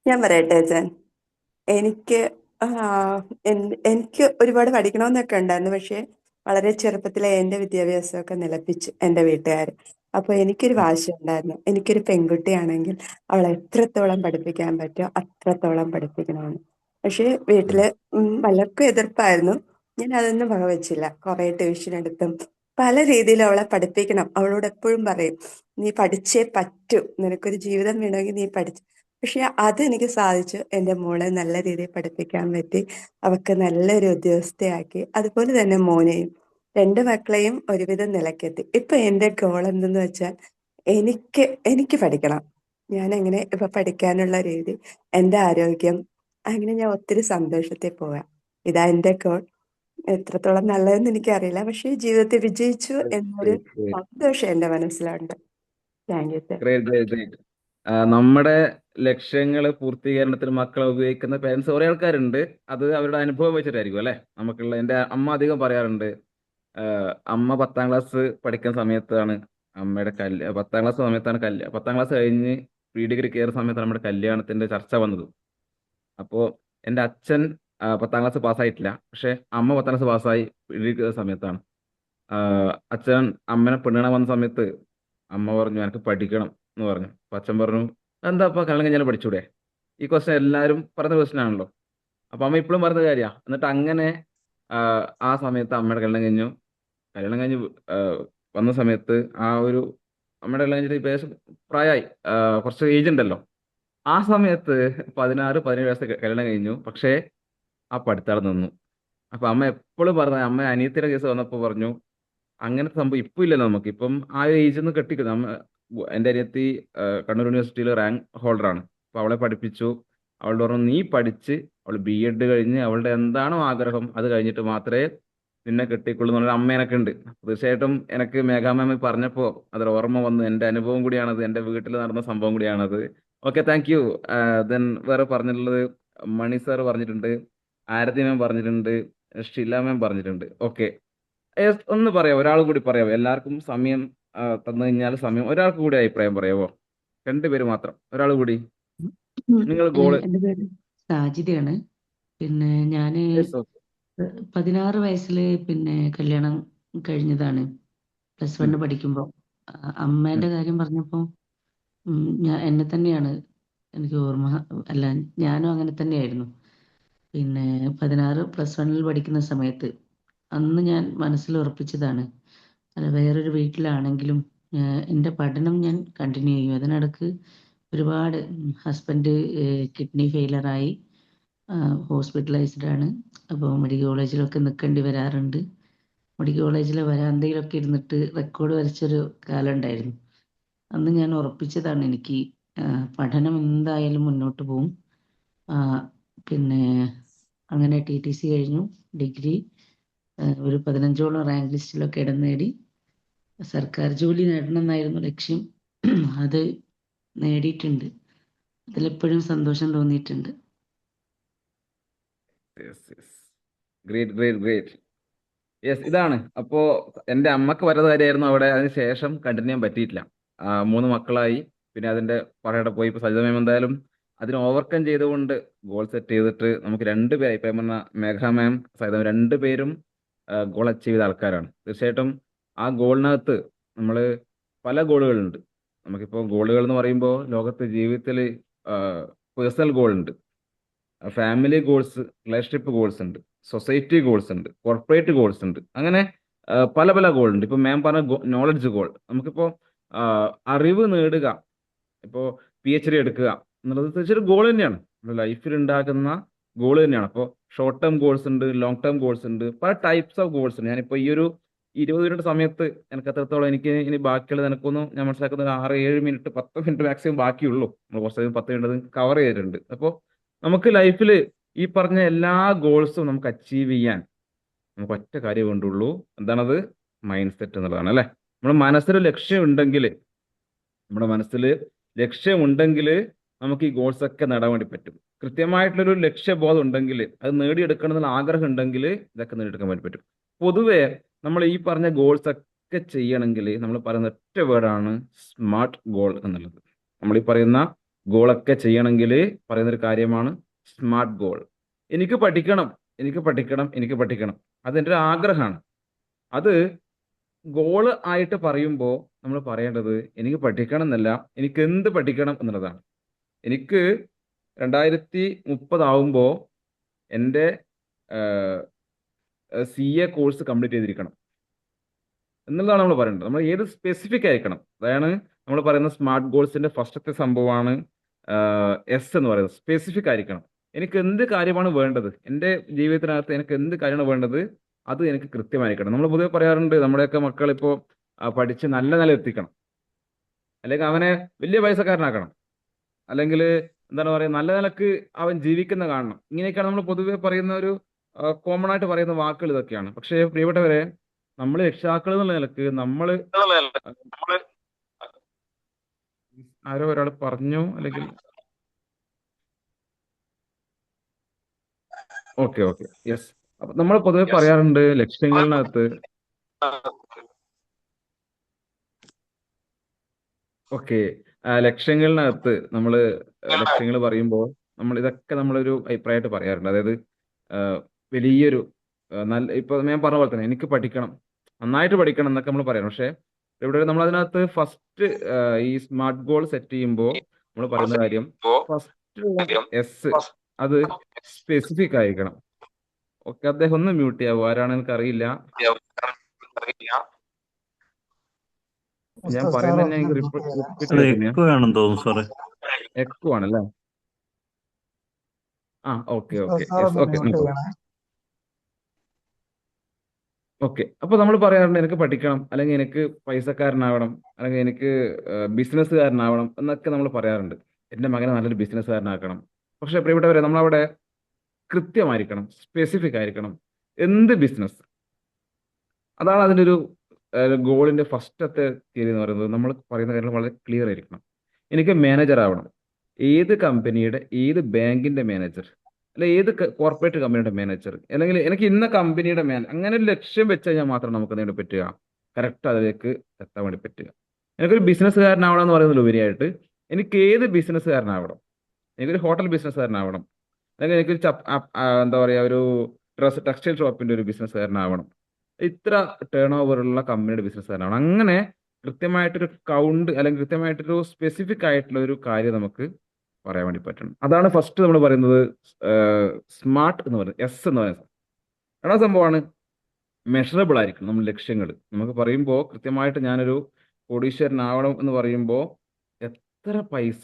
ഞാൻ പറയട്ടെ അച്ഛൻ. എനിക്ക് ആ, എനിക്ക് ഒരുപാട് പഠിക്കണമെന്നൊക്കെ ഉണ്ടായിരുന്നു. പക്ഷെ വളരെ ചെറുപ്പത്തിലെ എൻ്റെ വിദ്യാഭ്യാസമൊക്കെ നിലപ്പിച്ചു എൻ്റെ വീട്ടുകാർ. അപ്പോൾ എനിക്കൊരു വാശി ഉണ്ടായിരുന്നു, എനിക്കൊരു പെൺകുട്ടിയാണെങ്കിൽ അവളെ എത്രത്തോളം പഠിപ്പിക്കാൻ പറ്റുമോ അത്രത്തോളം പഠിപ്പിക്കണമെന്ന്. പക്ഷേ വീട്ടില് പലർക്കും എതിർപ്പായിരുന്നു. ഞാൻ അതൊന്നും വകവെച്ചില്ല. കുറെ ട്യൂഷൻ എടുത്തും പല രീതിയിലും അവളെ പഠിപ്പിക്കണം. അവളോട് എപ്പോഴും പറയും, നീ പഠിച്ചേ പറ്റൂ, നിനക്കൊരു ജീവിതം വേണമെങ്കിൽ നീ പഠിച്ചു. പക്ഷെ അതെനിക്ക് സാധിച്ചു. എൻ്റെ മോളെ നല്ല രീതിയിൽ പഠിപ്പിക്കാൻ പറ്റി. അവൾക്ക് നല്ലൊരു ഉദ്യോഗസ്ഥയാക്കി. അതുപോലെ തന്നെ മോനെയും, രണ്ട് മക്കളെയും ഒരുവിധം നിലക്കെത്തി. ഇപ്പൊ എൻ്റെ ഗോൾ എന്തെന്ന് വെച്ചാൽ എനിക്ക് എനിക്ക് പഠിക്കണം. ഞാൻ എങ്ങനെ ഇപ്പൊ പഠിക്കാനുള്ള രീതി, എൻ്റെ ആരോഗ്യം, അങ്ങനെ ഞാൻ ഒത്തിരി സന്തോഷത്തിൽ പോവാം. ഇതാ എൻ്റെ ഗോൾ. എത്രത്തോളം നല്ലതെന്ന് എനിക്കറിയില്ല, പക്ഷെ ജീവിതത്തിൽ വിജയിച്ചു എന്നൊരു സന്തോഷം എൻ്റെ മനസ്സിലുണ്ട്. Thank you sir. Great great great. നമ്മുടെ ലക്ഷ്യങ്ങൾ പൂർത്തീകരണത്തിന് മക്കളെ ഉപയോഗിക്കുന്ന പേരൻസ് കുറേ ആൾക്കാരുണ്ട്. അത് അവരുടെ അനുഭവം വെച്ചിട്ടായിരിക്കും അല്ലെ. നമുക്കുള്ള, എൻ്റെ അമ്മ അധികം പറയാറുണ്ട്, അമ്മ 10ാം ക്ലാസ് പഠിക്കുന്ന സമയത്താണ് അമ്മയുടെ 10ാം ക്ലാസ് സമയത്താണ് 10ാം ക്ലാസ് കഴിഞ്ഞ് പ്രീ ഡിഗ്രി കയറുന്ന സമയത്താണ് നമ്മുടെ കല്യാണത്തിന്റെ ചർച്ച വന്നത്. അപ്പോൾ എൻ്റെ അച്ഛൻ 10ാം ക്ലാസ് പാസ്സായിട്ടില്ല, പക്ഷെ അമ്മ 10ാം ക്ലാസ് പാസ്സായി പ്രീ ഡിഗ്രി കയറുന്ന സമയത്താണ്. അച്ഛൻ അമ്മനെ പെണ്ണുകാണാൻ വന്ന സമയത്ത് അമ്മ പറഞ്ഞു എനിക്ക് പഠിക്കണം എന്ന് പറഞ്ഞു. അപ്പൊ അച്ഛൻ പറഞ്ഞു, എന്താ അപ്പൊ കല്യാണം കഴിഞ്ഞാൽ പഠിച്ചൂടെ? ഈ ക്വസ്റ്റൻ എല്ലാവരും പറഞ്ഞ ക്വസ്റ്റൻ ആണല്ലോ. അപ്പൊ അമ്മ ഇപ്പോഴും പറഞ്ഞ കാര്യമാണ്. എന്നിട്ട് അങ്ങനെ ആ സമയത്ത് അമ്മയുടെ കല്യാണം കഴിഞ്ഞു. കല്യാണം കഴിഞ്ഞ് വന്ന സമയത്ത് ആ ഒരു അമ്മയുടെ കല്യാണം കഴിഞ്ഞിട്ട് ഏകദേശം പ്രായമായി, കുറച്ച് ഏജ് ഉണ്ടല്ലോ. ആ സമയത്ത് 16-17 വയസ്സ് കല്യാണം കഴിഞ്ഞു, പക്ഷേ ആ പഠിത്തം നിന്നു. അപ്പൊ അമ്മ എപ്പോഴും പറഞ്ഞ, അമ്മ അനിയത്തിയുടെ കേസ് വന്നപ്പോൾ പറഞ്ഞു, അങ്ങനത്തെ സംഭവം ഇപ്പം ഇല്ലല്ലോ നമുക്ക്. ഇപ്പം ആ ഒരു ഏജിൽ നിന്ന് കെട്ടിക്കുന്നു. എൻ്റെ അനിയത്തി കണ്ണൂർ യൂണിവേഴ്സിറ്റിയിൽ റാങ്ക് ഹോൾഡറാണ്. അപ്പോൾ അവളെ പഠിപ്പിച്ചു. അവളുടെ പറഞ്ഞു, നീ പഠിച്ച് അവൾ BEd കഴിഞ്ഞ് അവളുടെ എന്താണോ ആഗ്രഹം അത് കഴിഞ്ഞിട്ട് മാത്രമേ നിന്നെ കെട്ടിക്കൊള്ളൂ എന്നുള്ള അമ്മ എനക്കുണ്ട്. തീർച്ചയായിട്ടും എനിക്ക് മേഘാമാമി പറഞ്ഞപ്പോൾ അതിൽ ഓർമ്മ വന്നു. എൻ്റെ അനുഭവം കൂടിയാണത്, എൻ്റെ വീട്ടിൽ നടന്ന സംഭവം കൂടിയാണത്. Okay, thank you. ദെൻ വേറെ പറഞ്ഞിട്ടുള്ളത് മണി സാർ പറഞ്ഞിട്ടുണ്ട്, ആരതി മാം പറഞ്ഞിട്ടുണ്ട്, ഷില മാം പറഞ്ഞിട്ടുണ്ട്. ഓക്കെ, ഒന്ന് പറയാമോ? ഒരാൾ കൂടി പറയാമോ? എല്ലാവർക്കും സമയം തന്നു കഴിഞ്ഞാൽ സമയം ഒരാൾക്ക് കൂടി അഭിപ്രായം പറയാമോ? 2 പേര് മാത്രം, ഒരാൾ കൂടി. നിങ്ങൾ ഗോള്. എൻ്റെ പേര് സാജിദയാണ്. പിന്നെ ഞാന് 16 വയസ്സില് പിന്നെ കല്യാണം കഴിഞ്ഞതാണ്, +1 പഠിക്കുമ്പോൾ. അമ്മേന്റെ കാര്യം പറഞ്ഞപ്പോൾ ഞാൻ എന്നെ തന്നെയാണ് എനിക്ക് ഓർമ്മ. അല്ല, ഞാനും അങ്ങനെ തന്നെയായിരുന്നു. പിന്നെ 16 +1 പഠിക്കുന്ന സമയത്ത് അന്ന് ഞാൻ മനസ്സിൽ ഉറപ്പിച്ചതാണ്, അല്ല വേറൊരു വീട്ടിലാണെങ്കിലും എൻ്റെ പഠനം ഞാൻ കണ്ടിന്യൂ ചെയ്യും. അതിനിടക്ക് ഒരുപാട് ഹസ്ബൻഡ് കിഡ്നി ഫെയിലറായി ഹോസ്പിറ്റലൈസ്ഡ് ആണ്. അപ്പോൾ മെഡിക്കൽ കോളേജിലൊക്കെ നിൽക്കേണ്ടി വരാറുണ്ട്. മെഡിക്കൽ കോളേജിലെ വരാന്തയിലൊക്കെ ഇരുന്നിട്ട് റെക്കോർഡ് വരച്ചൊരു കാലം ഉണ്ടായിരുന്നു. അന്ന് ഞാൻ ഉറപ്പിച്ചതാണ്, എനിക്ക് പഠനം എന്തായാലും മുന്നോട്ട് പോകും. പിന്നെ അങ്ങനെ TTC കഴിഞ്ഞു. ഡിഗ്രി ഒരു 15ഓളം റാങ്ക് ലിസ്റ്റിലൊക്കെ ഇടം നേടി. സർക്കാർ ജോലി നേടണം എന്നായിരുന്നു ലക്ഷ്യം. അത് നേടിയിട്ടുണ്ട്. അതിലെപ്പോഴും സന്തോഷം തോന്നിയിട്ടുണ്ട്. Yes yes. Great great great. Yes, ഇതാണ് അപ്പോ എൻ്റെ അമ്മക്ക് വരുന്ന കാര്യമായിരുന്നു അവിടെ. അതിന് ശേഷം കണ്ടിന്യൂ ചെയ്യാൻ പറ്റിയിട്ടില്ല. മൂന്ന് മക്കളായി. പിന്നെ അതിന്റെ പറയടെ പോയി. ഇപ്പൊ സജിത മാം എന്തായാലും അതിനെ ഓവർകം ചെയ്തുകൊണ്ട് ഗോൾ സെറ്റ് ചെയ്തിട്ട് നമുക്ക് രണ്ടുപേരായി ഇപ്പൊ ഞാൻ പറഞ്ഞ മേഘ മാം സജിത മാം രണ്ടുപേരും ഗോൾ അച്ചീവ് ചെയ്ത ആൾക്കാരാണ്. തീർച്ചയായിട്ടും ആ ഗോളിനകത്ത് നമ്മൾ പല ഗോളുകളുണ്ട്. നമുക്കിപ്പോൾ ഗോളുകൾ എന്ന് പറയുമ്പോൾ ലോകത്ത് ജീവിതത്തിൽ പേഴ്സണൽ ഗോൾ ഉണ്ട്, ഫാമിലി ഗോൾസ്, റിലേഷൻഷിപ്പ് ഗോൾസ് ഉണ്ട്, സൊസൈറ്റി ഗോൾസ് ഉണ്ട്, കോർപ്പറേറ്റ് ഗോൾസ് ഉണ്ട്. അങ്ങനെ പല പല ഗോൾ ഉണ്ട്. ഇപ്പൊ മാം പറഞ്ഞ നോളജ് ഗോൾ, നമുക്കിപ്പോ അറിവ് നേടുക, ഇപ്പോൾ PhD എടുക്കുക എന്നുള്ളത് തീർച്ചയായിട്ടും ഗോൾ തന്നെയാണ്, നമ്മുടെ ലൈഫിൽ ഉണ്ടാക്കുന്ന ഗോൾ തന്നെയാണ്. അപ്പോൾ ഷോർട്ട് ടേം ഗോൾസ് ഉണ്ട്, ലോങ് ടേം ഗോൾസ് ഉണ്ട്, പല ടൈപ്സ് ഓഫ് ഗോൾസ് ഉണ്ട്. ഞാനിപ്പോൾ ഈ ഒരു 20 മിനിറ്റ് സമയത്ത് എനിക്ക് അത്രത്തോളം എനിക്ക് ഇനി ബാക്കിയുള്ളത് എനിക്കൊന്നും ഞാൻ മനസ്സിലാക്കുന്ന ഒരു 6-7 മിനിറ്റ് 10 മിനിറ്റ് മാക്സിമം ബാക്കിയുള്ളൂ. നമ്മൾ കുറച്ച് 10 മിനിറ്റ് കവർ ചെയ്തിട്ടുണ്ട്. അപ്പോൾ നമുക്ക് ലൈഫിൽ ഈ പറഞ്ഞ എല്ലാ ഗോൾസും നമുക്ക് അച്ചീവ് ചെയ്യാൻ നമുക്ക് ഒറ്റ കാര്യം കൊണ്ടുള്ളൂ. എന്താണത്? മൈൻഡ് സെറ്റ് എന്നുള്ളതാണ് അല്ലേ. നമ്മുടെ മനസ്സിൽ ലക്ഷ്യമുണ്ടെങ്കിൽ നമുക്ക് ഈ ഗോൾസ് ഒക്കെ നേടാൻ വേണ്ടി പറ്റും. കൃത്യമായിട്ടുള്ളൊരു ലക്ഷ്യബോധം ഉണ്ടെങ്കിൽ, അത് നേടിയെടുക്കണം എന്നുള്ള ആഗ്രഹം ഉണ്ടെങ്കിൽ ഇതൊക്കെ നേടിയെടുക്കാൻ വേണ്ടി പറ്റും. പൊതുവെ നമ്മൾ ഈ പറഞ്ഞ ഗോൾസ് ഒക്കെ ചെയ്യണമെങ്കിൽ നമ്മൾ പറയുന്ന ഒറ്റ വേർഡാണ് സ്മാർട്ട് ഗോൾ എന്നുള്ളത്. നമ്മൾ ഈ പറയുന്ന ഗോളൊക്കെ ചെയ്യണമെങ്കിൽ പറയുന്ന ഒരു കാര്യമാണ് സ്മാർട്ട് ഗോൾ. എനിക്ക് പഠിക്കണം, എനിക്ക് പഠിക്കണം, എനിക്ക് പഠിക്കണം, അതെൻ്റെ ഒരു ആഗ്രഹമാണ്. അത് ഗോള് ആയിട്ട് പറയുമ്പോൾ നമ്മൾ പറയേണ്ടത് എനിക്ക് പഠിക്കണം എന്നല്ല, എനിക്ക് എന്ത് പഠിക്കണം എന്നുള്ളതാണ്. എനിക്ക് 2030 ആവുമ്പോൾ എൻ്റെ CA കോഴ്സ് കംപ്ലീറ്റ് ചെയ്തിരിക്കണം എന്നുള്ളതാണ് നമ്മൾ പറയേണ്ടത്. നമ്മൾ ഏത് സ്പെസിഫിക് ആയിരിക്കണം. അതാണ് നമ്മൾ പറയുന്ന സ്മാർട്ട് ഗോൾസിന്റെ ഫസ്റ്റത്തെ സംഭവമാണ് S എന്ന് പറയുന്നത്. സ്പെസിഫിക് ആയിരിക്കണം. എനിക്ക് എന്ത് കാര്യമാണ് വേണ്ടത്, എൻ്റെ ജീവിതത്തിനകത്ത് എനിക്ക് എന്ത് കാര്യമാണ് വേണ്ടത്, അത് എനിക്ക് കൃത്യമായിരിക്കണം. നമ്മൾ പൊതുവെ പറയാറുണ്ട്, നമ്മുടെയൊക്കെ മക്കൾ ഇപ്പോൾ പഠിച്ച് നല്ല നില എത്തിക്കണം, അല്ലെങ്കിൽ അവനെ വലിയ പൈസക്കാരനാക്കണം, അല്ലെങ്കിൽ എന്താണ് പറയുക നല്ല നിലക്ക് അവൻ ജീവിക്കുന്ന കാണണം. ഇങ്ങനെയൊക്കെയാണ് നമ്മൾ പൊതുവെ പറയുന്ന ഒരു കോമൺ ആയിട്ട് പറയുന്ന വാക്കുകൾ ഇതൊക്കെയാണ്. പക്ഷേ പ്രിയപ്പെട്ടവരെ, നമ്മൾ രക്ഷിതാക്കൾ എന്നുള്ള നിലക്ക് നമ്മൾ ആരോ ഒരാൾ പറഞ്ഞു, അല്ലെങ്കിൽ ഓക്കെ ഓക്കെ യെസ്. അപ്പൊ നമ്മൾ പൊതുവെ പറയാറുണ്ട് ലക്ഷ്യങ്ങളിനകത്ത് നമ്മൾ ലക്ഷ്യങ്ങൾ പറയുമ്പോൾ നമ്മൾ ഇതൊക്കെ നമ്മളൊരു അഭിപ്രായമായിട്ട് പറയാറുണ്ട്. അതായത് വലിയൊരു നല്ല ഇപ്പൊ ഞാൻ പറഞ്ഞ പോലെ തന്നെ എനിക്ക് പഠിക്കണം, നന്നായിട്ട് പഠിക്കണം എന്നൊക്കെ നമ്മൾ പറയണം. പക്ഷെ ഇവിടെ നമ്മൾ അതിനകത്ത് ഫസ്റ്റ് ഈ സ്മാർട്ട് ഗോൾ സെറ്റ് ചെയ്യുമ്പോൾ നമ്മൾ പറയുന്ന കാര്യം ഫസ്റ്റ് S, അത് സ്പെസിഫിക് ആയിരിക്കണം. ഓക്കെ, അദ്ദേഹം ഒന്ന് മ്യൂട്ട് ചെയ്യാവോ? ആരാണ് എനിക്ക് അറിയില്ല. ഞാൻ പറയുന്നത് തന്നെ എനിക്ക് റിപ്പീറ്റ് അത് കേൾക്കുന്ന എക്കോ ആണെന്ന് തോന്നുന്നു സാറേ. എക്കോ ആണല്ലേ? Okay okay yes okay okay. അപ്പൊ നമ്മൾ പറയാറുണ്ട് എനിക്ക് പഠിക്കണം, അല്ലെങ്കിൽ എനിക്ക് പൈസക്കാരനാവണം, അല്ലെങ്കിൽ എനിക്ക് ബിസിനസ്സുകാരനാവണം എന്നൊക്കെ നമ്മൾ പറയാറുണ്ട്. എൻ്റെ മകനെ നല്ലൊരു ബിസിനസ്സുകാരനാക്കണം. പക്ഷെ പ്രിയപ്പെട്ടവരെ, നമ്മളവിടെ കൃത്യമായിരിക്കണം, സ്പെസിഫിക് ആയിരിക്കണം. എന്ത് ബിസിനസ്? അതാണ് അതിൻ്റെ ഒരു ഗോളിന്റെ ഫസ്റ്റത്തെ തിയറി എന്ന് പറയുന്നത്. നമ്മൾ പറയുന്ന കാര്യങ്ങൾ വളരെ ക്ലിയർ ആയിരിക്കണം. എനിക്ക് മാനേജർ ആവണം. ഏത് കമ്പനിയുടെ, ഏത് ബാങ്കിന്റെ മാനേജർ, അല്ലെ ഏത് കോർപ്പറേറ്റ് കമ്പനിയുടെ മാനേജർ, അല്ലെങ്കിൽ എനിക്ക് ഇന്ന കമ്പനിയുടെ അങ്ങനെ ഒരു ലക്ഷ്യം വെച്ച് കഴിഞ്ഞാൽ മാത്രം നമുക്ക് നേടി പറ്റുക, കറക്റ്റ് അതിലേക്ക് എത്താൻ വേണ്ടി പറ്റുക. എനിക്കൊരു ബിസിനസ്സുകാരനാവണം എന്ന് പറയുന്നതിലുപരിയായിട്ട് എനിക്ക് ഏത് ബിസിനസ്സുകാരനാവണം. എനിക്കൊരു ഹോട്ടൽ ബിസിനസ്സുകാരനാവണം, അല്ലെങ്കിൽ എനിക്കൊരു എന്താ പറയുക, ഒരു ടെക്സ്റ്റൈൽ ഷോപ്പിന്റെ ഒരു ബിസിനസ്സുകാരനാവണം, ഇത്ര ടേൺ ഓവറുള്ള കമ്പനിയുടെ ബിസിനസ്സുകാരനാവണം. അങ്ങനെ കൃത്യമായിട്ടൊരു കൗണ്ട്, അല്ലെങ്കിൽ കൃത്യമായിട്ടൊരു സ്പെസിഫിക് ആയിട്ടുള്ള ഒരു കാര്യം നമുക്ക് പറയാൻ വേണ്ടി പറ്റണം. അതാണ് ഫസ്റ്റ് നമ്മൾ പറയുന്നത് സ്മാർട്ട് എന്ന് പറയുന്നത്, S എന്ന് പറയുന്നത്. രണ്ടാം സംഭവമാണ് മെഷറബിൾ ആയിരിക്കും നമ്മൾ ലക്ഷ്യങ്ങൾ. നമുക്ക് പറയുമ്പോൾ കൃത്യമായിട്ട് ഞാനൊരു കോടീശ്വരനാവണം എന്ന് പറയുമ്പോൾ എത്ര പൈസ,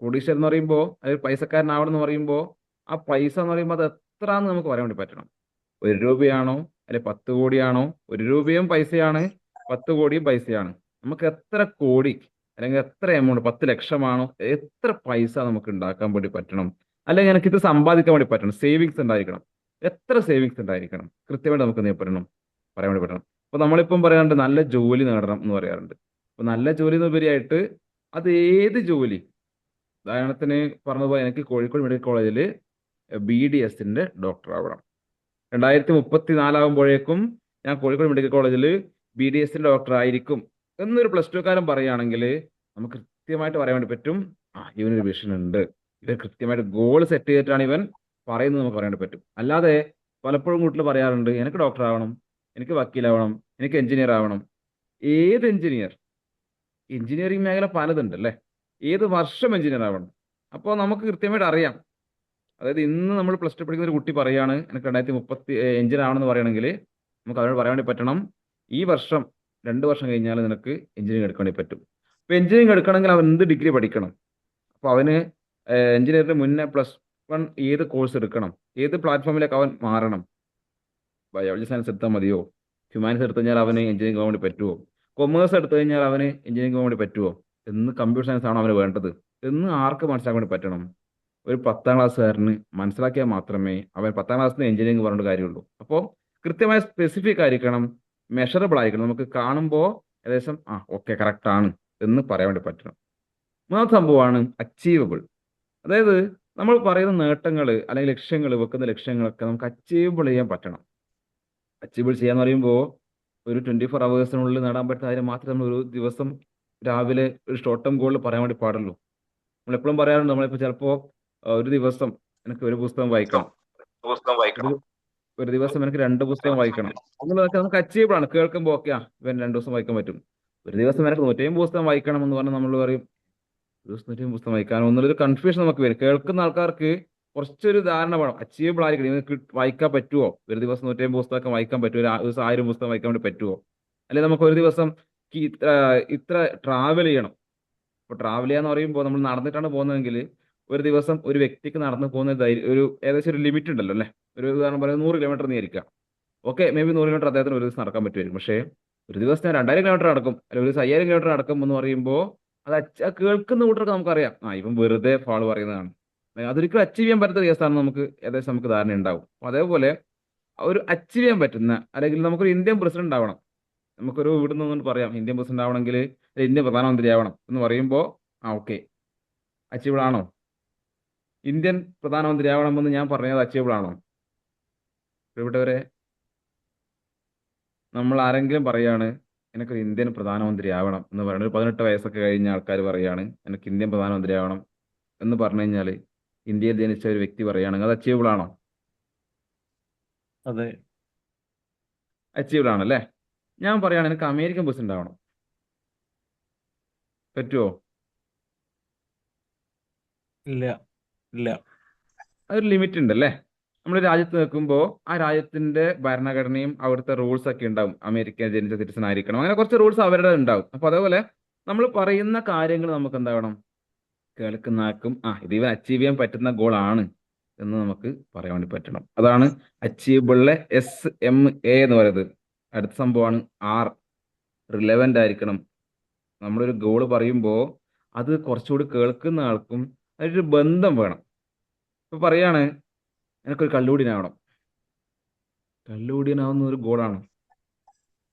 കോടീശ്വരൻ എന്ന് പറയുമ്പോൾ അതായത് പൈസക്കാരനാവണം എന്ന് പറയുമ്പോൾ ആ പൈസ എന്ന് പറയുമ്പോൾ അത് എത്രയാണെന്ന് നമുക്ക് പറയാൻ വേണ്ടി പറ്റണം. 1 രൂപയാണോ, അല്ലെ 10 കോടിയാണോ? 1 രൂപയും പൈസയാണ്, 10 കോടിയും പൈസയാണ്. നമുക്ക് എത്ര കോടി, അല്ലെങ്കിൽ എത്ര എമൗണ്ട്, 10 ലക്ഷമാണോ, എത്ര പൈസ നമുക്ക് ഉണ്ടാക്കാൻ വേണ്ടി പറ്റണം, അല്ലെങ്കിൽ എനിക്ക് ഇത് സമ്പാദിക്കാൻ വേണ്ടി പറ്റണം. സേവിങ്സ് ഉണ്ടായിരിക്കണം. എത്ര സേവിങ്സ് ഉണ്ടായിരിക്കണം, കൃത്യമായിട്ട് നമുക്ക് പറയാൻ വേണ്ടി പറ്റണം. അപ്പൊ നമ്മളിപ്പം പറയാറുണ്ട് നല്ല ജോലി നേടണം എന്ന് പറയാറുണ്ട്. അപ്പൊ നല്ല ജോലി എന്നുപരിയായിട്ട് അത് ഏത് ജോലി, ഉദാഹരണത്തിന് പറഞ്ഞതുപോലെ എനിക്ക് കോഴിക്കോട് മെഡിക്കൽ കോളേജിൽ BDSന്റെ ഡോക്ടർ ആവണം. 2034 ഞാൻ കോഴിക്കോട് മെഡിക്കൽ കോളേജിൽ BDSന്റെ ഡോക്ടർ ആയിരിക്കും എന്നൊരു പ്ലസ് ടു കാരൻ പറയുകയാണെങ്കിൽ നമുക്ക് കൃത്യമായിട്ട് പറയാൻ വേണ്ടി പറ്റും, ഇവനൊരു വിഷൻ ഉണ്ട്, ഇവൻ കൃത്യമായിട്ട് ഗോൾ സെറ്റ് ചെയ്തിട്ടാണ് ഇവൻ പറയുന്നത് നമുക്ക് പറയാൻ വേണ്ടി പറ്റും. അല്ലാതെ പലപ്പോഴും വീട്ടിൽ പറയാറുണ്ട്, എനിക്ക് ഡോക്ടർ ആവണം, എനിക്ക് വക്കീലാവണം, എനിക്ക് എഞ്ചിനീയർ ആവണം. ഏത് എഞ്ചിനീയർ? എഞ്ചിനീയറിംഗ് മേഖല പലതുണ്ട് അല്ലേ? ഏത് വർഷം എഞ്ചിനീയർ ആവണം? അപ്പോൾ നമുക്ക് കൃത്യമായിട്ട് അറിയാം. അതായത് ഇന്ന് നമ്മൾ പ്ലസ് ടു പഠിക്കുന്ന ഒരു കുട്ടി പറയാണ് എനിക്ക് 2030 എഞ്ചിനീയർ ആവണമെന്ന് പറയുകയാണെങ്കിൽ നമുക്ക് അവരോട് പറയാൻ വേണ്ടി പറ്റണം, ഈ വർഷം 2 വർഷം കഴിഞ്ഞാൽ നിനക്ക് എഞ്ചിനീയറിംഗ് എടുക്കാൻ വേണ്ടി പറ്റും. അപ്പോൾ എഞ്ചിനീയറിംഗ് എടുക്കണമെങ്കിൽ അവൻ എന്ത് ഡിഗ്രി പഠിക്കണം? അപ്പോൾ അവന് എഞ്ചിനീയറിംഗിന് മുന്നേ +1 ഏത് കോഴ്സ് എടുക്കണം? ഏത് പ്ലാറ്റ്ഫോമിലേക്ക് അവൻ മാറണം? ബയോളജി സയൻസ് എടുത്താൽ മതിയോ? ഹ്യൂമാനിറ്റീസ് എടുത്തു കഴിഞ്ഞാൽ അവന് എഞ്ചിനീയറിംഗ് പോകാൻ വേണ്ടി പറ്റുമോ? കൊമേഴ്സ് എടുത്തു കഴിഞ്ഞാൽ അവന് എഞ്ചിനീയറിംഗ് പോകാൻ വേണ്ടി പറ്റുമോ? കമ്പ്യൂട്ടർ സയൻസ് ആണോ അവന് വേണ്ടത് എന്ന് ആർക്ക് മനസ്സിലാക്കാൻ വേണ്ടി പറ്റണം? ഒരു 10ാം ക്ലാസ്സുകാരന് മനസ്സിലാക്കിയാൽ മാത്രമേ അവൻ 10ാം ക്ലാസ്സിൽ നിന്ന് എഞ്ചിനീയറിംഗ് പറഞ്ഞിട്ട് കാര്യമുള്ളൂ. അപ്പോൾ കൃത്യമായ സ്പെസിഫിക് ആയിരിക്കണം, മെഷറബിൾ ആയിരിക്കണം, നമുക്ക് കാണുമ്പോൾ ഏകദേശം ഓക്കെ കറക്റ്റ് ആണ് എന്ന് പറയാൻ വേണ്ടി പറ്റണം. മൂന്നാമത്തെ സംഭവമാണ് അച്ചീവബിൾ. അതായത് നമ്മൾ പറയുന്ന നേട്ടങ്ങൾ അല്ലെങ്കിൽ ലക്ഷ്യങ്ങൾ, വെക്കുന്ന ലക്ഷ്യങ്ങളൊക്കെ നമുക്ക് അച്ചീവബിൾ ചെയ്യാൻ പറ്റണം. അച്ചീവബിൾ ചെയ്യാന്ന് പറയുമ്പോൾ ഒരു 24 അവേഴ്സിനുള്ളിൽ നേടാൻ പറ്റുന്ന കാര്യം മാത്രമേ നമ്മൾ ഒരു ദിവസം രാവിലെ ഒരു ഷോർട്ട് ടേം ഗോളിൽ പറയാൻ വേണ്ടി പാടുള്ളൂ. നമ്മൾ എപ്പോഴും പറയാറുണ്ട്, നമ്മളിപ്പോൾ ചിലപ്പോൾ ഒരു ദിവസം എനിക്ക് ഒരു പുസ്തകം വായിക്കണം, ഒരു ദിവസം എനിക്ക് 2 പുസ്തകം വായിക്കണം എന്നുള്ളതൊക്കെ നമുക്ക് അച്ചീവബിൾ ആണ്. കേൾക്കുമ്പോൾ ഓക്കെ ഇവൻ 2 ദിവസം വായിക്കാൻ പറ്റും. ഒരു ദിവസം എനിക്ക് 150 പുസ്തകം വായിക്കണം എന്ന് പറഞ്ഞാൽ നമ്മൾ പറയും ഒരു ദിവസം 150 പുസ്തകം വായിക്കാനോ എന്നുള്ളൊരു കൺഫ്യൂഷൻ നമുക്ക് വരും. കേൾക്കുന്ന ആൾക്കാർക്ക് കുറച്ചൊരു ധാരണ വേണം, അച്ചീവബിൾ ആയിരിക്കണം, നിങ്ങൾക്ക് വായിക്കാൻ പറ്റുമോ? ഒരു ദിവസം 150 പുസ്തകം വായിക്കാൻ പറ്റുമോ? ഒരു ദിവസം 1000 പുസ്തകം വായിക്കാൻ വേണ്ടി പറ്റുമോ? അല്ലെങ്കിൽ നമുക്ക് ഒരു ദിവസം ഇത്ര ട്രാവൽ ചെയ്യണം. ഇപ്പോൾ ട്രാവൽ ചെയ്യാന്ന് പറയുമ്പോൾ നമ്മൾ നടന്നിട്ടാണ് പോകുന്നതെങ്കിൽ ഒരു ദിവസം ഒരു വ്യക്തിക്ക് നടന്നു പോകുന്ന ഒരു ഏകദേശം ഒരു ലിമിറ്റ് ഉണ്ടല്ലോ അല്ലേ? ഒരു ഉദാഹരണം പറയുന്നത് 100 കിലോമീറ്റർ എന്ന് വിചാരിക്കാം. ഓക്കെ, മേ ബി 100 കിലോമീറ്റർ അദ്ദേഹത്തിന് ഒരു ദിവസം നടക്കാൻ പറ്റുമായിരിക്കും. പക്ഷേ ഒരു ദിവസം ഞാൻ 2000 കിലോമീറ്റർ നടക്കും, അല്ലെങ്കിൽ ഒരു ദിവസം 5000 കിലോമീറ്റർ നടക്കും എന്ന് പറയുമ്പോൾ അത് കേൾക്കുന്ന കൂട്ടർക്ക് നമുക്കറിയാം ഇവൻ വെറുതെ ഫാള് പറയുന്നതാണ്, അതൊരിക്കലും അച്ചീവ് ചെയ്യാൻ പറ്റാത്ത കേസാണെന്ന് നമുക്ക് ഏകദേശം നമുക്ക് ധാരണ ഉണ്ടാവും. അപ്പോൾ അതേപോലെ ഒരു അച്ചീവ് ചെയ്യാൻ പറ്റുന്ന, അല്ലെങ്കിൽ നമുക്കൊരു ഇന്ത്യൻ പ്രസിഡന്റ് ആവണം, നമുക്കൊരു ഇവിടെ നിന്നുകൊണ്ട് പറയാം ഇന്ത്യൻ പ്രസിഡന്റ് ആവണമെങ്കിൽ ഇന്ത്യൻ പ്രധാനമന്ത്രി ആവണം എന്ന് പറയുമ്പോൾ ഓക്കെ അച്ചീവബിൾ ആണോ? ഇന്ത്യൻ പ്രധാനമന്ത്രി ആവണമെന്ന് ഞാൻ പറഞ്ഞത് അച്ചീവബിൾ ആണോ? ഇവിടെവരെ നമ്മൾ ആരെങ്കിലും പറയാണ് എനിക്കൊരു ഇന്ത്യൻ പ്രധാനമന്ത്രി ആവണം എന്ന് പറയുന്നത്, ഒരു 18 വയസ്സൊക്കെ കഴിഞ്ഞ ആൾക്കാർ പറയാണ് എനിക്ക് ഇന്ത്യൻ പ്രധാനമന്ത്രി ആവണം എന്ന് പറഞ്ഞു കഴിഞ്ഞാൽ ഇന്ത്യയിൽ ജനിച്ച ഒരു വ്യക്തി പറയുകയാണെങ്കിൽ അത് അച്ചീവബിൾ ആണോ? അതെ. അച്ചീവബിൾ ആണല്ലേ? ഞാൻ പറയുകയാണ് എനിക്ക് അമേരിക്കൻ പ്രസിഡന്റ് ആവണം, പറ്റുമോ? ഇല്ല ഇല്ല. അതൊരു ലിമിറ്റ് ഉണ്ടല്ലേ? നമ്മൾ രാജ്യത്ത് നിൽക്കുമ്പോൾ ആ രാജ്യത്തിന്റെ ഭരണഘടനയും അവിടുത്തെ റൂൾസ് ഒക്കെ ഉണ്ടാവും. അമേരിക്ക ജനിച്ച സിറ്റിസൺ ആയിരിക്കണം, അങ്ങനെ കുറച്ച് റൂൾസ് അവരുടെ ഉണ്ടാവും. അപ്പൊ അതേപോലെ നമ്മൾ പറയുന്ന കാര്യങ്ങൾ നമുക്ക് എന്താവണം, കേൾക്കുന്ന ആൾക്കും ഇത് ഇവൻ അച്ചീവ് ചെയ്യാൻ പറ്റുന്ന ഗോൾ ആണ് എന്ന് നമുക്ക് പറയാൻ വേണ്ടി പറ്റണം. അതാണ് അച്ചീവബിളിലെ SMA എന്ന് പറയുന്നത്. അടുത്ത സംഭവമാണ് R, റിലവൻ്റ് ആയിരിക്കണം. നമ്മളൊരു ഗോൾ പറയുമ്പോൾ അത് കുറച്ചുകൂടി കേൾക്കുന്ന ആൾക്കും അതിലൊരു ബന്ധം വേണം. ഇപ്പൊ പറയാണ് എനിക്കൊരു കള്ളുകൂടിനാവണം, കള്ളുകൂടിയനാവുന്ന ഒരു ഗോളാണോ?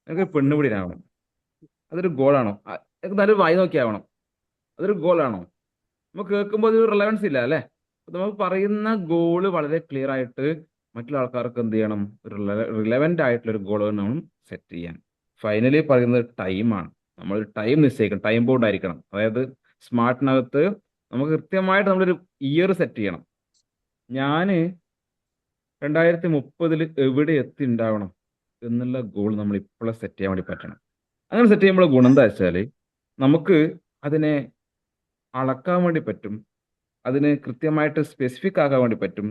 എനിക്കൊരു പെണ്ണുപിടിനാവണം, അതൊരു ഗോളാണോ? എനിക്ക് നല്ലൊരു വായി നോക്കിയാവണം, അതൊരു ഗോളാണോ? നമുക്ക് കേൾക്കുമ്പോൾ അതൊരു റിലവൻസ് ഇല്ല അല്ലേ? നമുക്ക് പറയുന്ന ഗോള് വളരെ ക്ലിയർ ആയിട്ട് മറ്റുള്ള ആൾക്കാർക്ക് എന്ത് ചെയ്യണം, ഒരു റിലവൻ്റ് ആയിട്ടുള്ള ഒരു ഗോൾ വേണം സെറ്റ് ചെയ്യാൻ. ഫൈനലി പറയുന്നത് ടൈമാണ്. നമ്മൾ ടൈം നിശ്ചയിക്കണം, ടൈം ബൗണ്ട് ആയിരിക്കണം. അതായത് സ്മാർട്ടിനകത്ത് നമുക്ക് കൃത്യമായിട്ട് നമ്മളൊരു ഇയർ സെറ്റ് ചെയ്യണം. ഞാൻ 2030 എവിടെ എത്തി ഉണ്ടാവണം എന്നുള്ള ഗോൾ നമ്മൾ ഇപ്പോഴും സെറ്റ് ചെയ്യാൻ വേണ്ടി പറ്റണം. അങ്ങനെ സെറ്റ് ചെയ്യുമ്പോൾ ഗുണം എന്താ വെച്ചാൽ നമുക്ക് അതിനെ അളക്കാൻ വേണ്ടി പറ്റും, അതിന് കൃത്യമായിട്ട് സ്പെസിഫിക് ആകാൻ വേണ്ടി പറ്റും,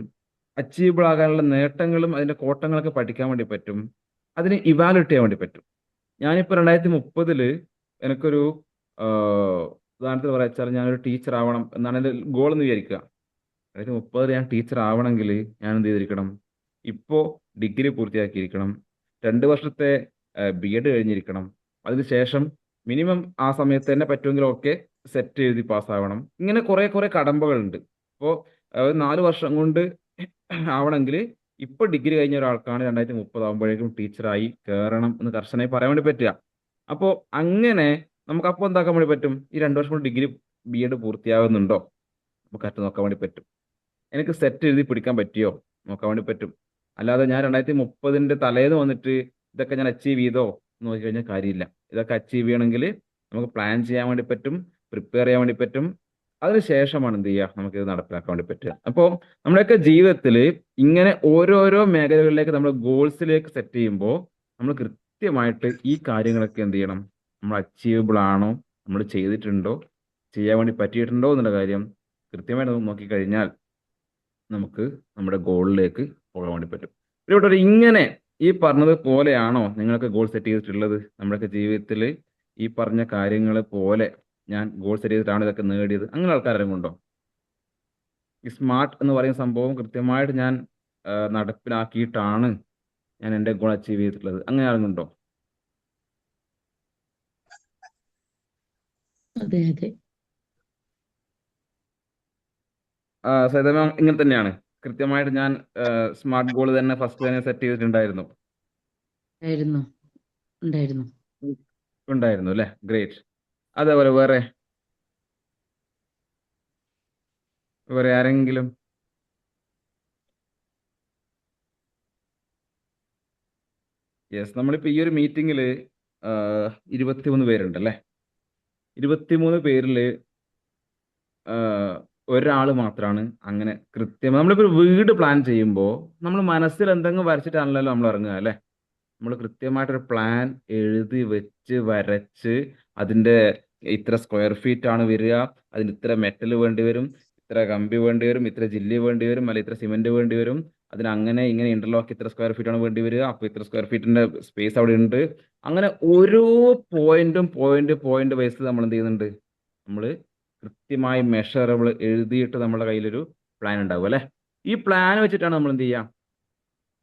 അച്ചീവബിൾ ആകാനുള്ള നേട്ടങ്ങളും അതിൻ്റെ കോട്ടങ്ങളൊക്കെ പഠിക്കാൻ വേണ്ടി പറ്റും, അതിനെ ഇവാലുവേറ്റ് ചെയ്യാൻ വേണ്ടി പറ്റും. ഞാനിപ്പോൾ 2030 എനിക്കൊരു ഉദാഹരണത്തിന് പറയാ വെച്ചാൽ ഞാനൊരു ടീച്ചർ ആവണം എന്നാണ് എൻ്റെ ഗോൾ എന്ന് വിചാരിക്കുക. 2030 ഞാൻ ടീച്ചർ ആവണമെങ്കിൽ ഞാൻ എന്ത് ചെയ്തിരിക്കണം, ഇപ്പോൾ ഡിഗ്രി പൂർത്തിയാക്കിയിരിക്കണം, 2 വർഷത്തെ BEd കഴിഞ്ഞിരിക്കണം, അതിനുശേഷം മിനിമം ആ സമയത്ത് തന്നെ പറ്റുമെങ്കിൽ ഓക്കെ സെറ്റ് എഴുതി പാസ്സാവണം. ഇങ്ങനെ കുറേ കടമ്പകളുണ്ട്. അപ്പോൾ 4 വർഷം കൊണ്ട് ആവണമെങ്കിൽ ഇപ്പോൾ ഡിഗ്രി കഴിഞ്ഞ ഒരാൾക്കാണ് 2030 ആകുമ്പോഴേക്കും ടീച്ചറായി കയറണം എന്ന് കർശനമായി പറയാൻ വേണ്ടി പറ്റുക. അപ്പോൾ അങ്ങനെ നമുക്ക് അപ്പോൾ എന്താക്കാൻ വേണ്ടി പറ്റും, ഈ 2 വർഷം കൊണ്ട് ഡിഗ്രി BEd പൂർത്തിയാകുന്നുണ്ടോ നമുക്ക് അറ്റ് നോക്കാൻ വേണ്ടി പറ്റും. എനിക്ക് സെറ്റ് എഴുതി പിടിക്കാൻ പറ്റിയോ നോക്കാൻ വേണ്ടി പറ്റും. അല്ലാതെ ഞാൻ 2030 തലേന്ന് വന്നിട്ട് ഇതൊക്കെ ഞാൻ അച്ചീവ് ചെയ്തോ എന്ന് നോക്കി കഴിഞ്ഞാൽ കാര്യമില്ല. ഇതൊക്കെ അച്ചീവ് ചെയ്യണമെങ്കിൽ നമുക്ക് പ്ലാൻ ചെയ്യാൻ വേണ്ടി പറ്റും, പ്രിപ്പയർ ചെയ്യാൻ വേണ്ടി പറ്റും. അതിനുശേഷമാണ് എന്ത് ചെയ്യുക, നമുക്ക് ഇത് നടപ്പിലാക്കാൻ വേണ്ടി പറ്റുക. അപ്പോൾ നമ്മുടെയൊക്കെ ജീവിതത്തിൽ ഇങ്ങനെ ഓരോരോ മേഖലകളിലേക്ക് നമ്മൾ ഗോൾസിലേക്ക് സെറ്റ് ചെയ്യുമ്പോൾ നമ്മൾ കൃത്യമായിട്ട് ഈ കാര്യങ്ങളൊക്കെ എന്ത് ചെയ്യണം, നമ്മൾ അച്ചീവബിൾ ആണോ, നമ്മൾ ചെയ്തിട്ടുണ്ടോ, ചെയ്യാൻ വേണ്ടി പറ്റിയിട്ടുണ്ടോ എന്നുള്ള കാര്യം കൃത്യമായിട്ട് നമുക്ക് നോക്കിക്കഴിഞ്ഞാൽ നമുക്ക് നമ്മുടെ ഗോളിലേക്ക് പോകാൻ വേണ്ടി പറ്റും. ഇവിടെ ഇങ്ങനെ ഈ പറഞ്ഞത് പോലെയാണോ നിങ്ങൾക്ക് ഗോൾ സെറ്റ് ചെയ്തിട്ടുള്ളത്? നമ്മുടെയൊക്കെ ജീവിതത്തിൽ ഈ പറഞ്ഞ കാര്യങ്ങൾ പോലെ ഞാൻ ഗോൾ സെറ്റ് ചെയ്തിട്ടാണ് ഇതൊക്കെ നേടിയത്, അങ്ങനെ ആൾക്കാരും ഉണ്ടോ? ഈ സ്മാർട്ട് എന്ന് പറയുന്ന സംഭവം കൃത്യമായിട്ട് ഞാൻ നടപ്പിലാക്കിയിട്ടാണ് ഞാൻ എൻ്റെ ഗോൾ അച്ചീവ് ചെയ്തിട്ടുള്ളത്, അങ്ങനെ ആരെങ്കിലും ഉണ്ടോ? അതെ അതെ സൈതമ ഇങ്ങനെ തന്നെയാണ്. കൃത്യമായിട്ട് ഞാൻ സ്മാർട്ട് ഗോൾ തന്നെ ഫസ്റ്റ് തന്നെ സെറ്റ് ചെയ്തിട്ടുണ്ടായിരുന്നു. ഉണ്ടായിരുന്നു ഉണ്ടായിരുന്നു. ഉണ്ടായിരുന്നു അല്ലേ, ഗ്രേറ്റ്. അതേപോലെ വേറെ വേറെ ആരെങ്കിലും? യെസ്, നമ്മളിപ്പോൾ ഈ ഒരു മീറ്റിങ്ങിൽ 23 പേരുണ്ട് അല്ലേ. 23 പേരിൽ ഒരാൾ മാത്രമാണ് അങ്ങനെ കൃത്യം. നമ്മളിപ്പോൾ ഒരു വീട് പ്ലാൻ ചെയ്യുമ്പോൾ നമ്മൾ മനസ്സിൽ എന്തെങ്കിലും വരച്ചിട്ടാണല്ലോ നമ്മൾ ഇറങ്ങുക അല്ലേ. നമ്മൾ കൃത്യമായിട്ടൊരു പ്ലാൻ എഴുതി വെച്ച് വരച്ച് അതിൻ്റെ ഇത്ര സ്ക്വയർ ഫീറ്റ് ആണ് വരിക, അതിന് ഇത്ര മെറ്റൽ വേണ്ടി വരും, ഇത്ര കമ്പി വേണ്ടി വരും, ഇത്ര ജില്ലി വേണ്ടി വരും, അല്ലെങ്കിൽ ഇത്ര സിമെന്റ് വേണ്ടി വരും, അതിന് അങ്ങനെ ഇങ്ങനെ ഇന്റർലോക്ക് ഇത്ര സ്ക്വയർ ഫീറ്റ് ആണ് വേണ്ടി വരിക, അപ്പോൾ ഇത്ര സ്ക്വയർ ഫീറ്റിന്റെ സ്പേസ് അവിടെ ഉണ്ട്. അങ്ങനെ ഓരോ പോയിന്റ് വൈസ് നമ്മൾ എന്ത് ചെയ്യുന്നുണ്ട്, നമ്മൾ കൃത്യമായി മെഷറബിൾ എഴുതിയിട്ട് നമ്മുടെ കയ്യിലൊരു പ്ലാൻ ഉണ്ടാവും അല്ലേ. ഈ പ്ലാൻ വെച്ചിട്ടാണ് നമ്മൾ എന്ത് ചെയ്യുക,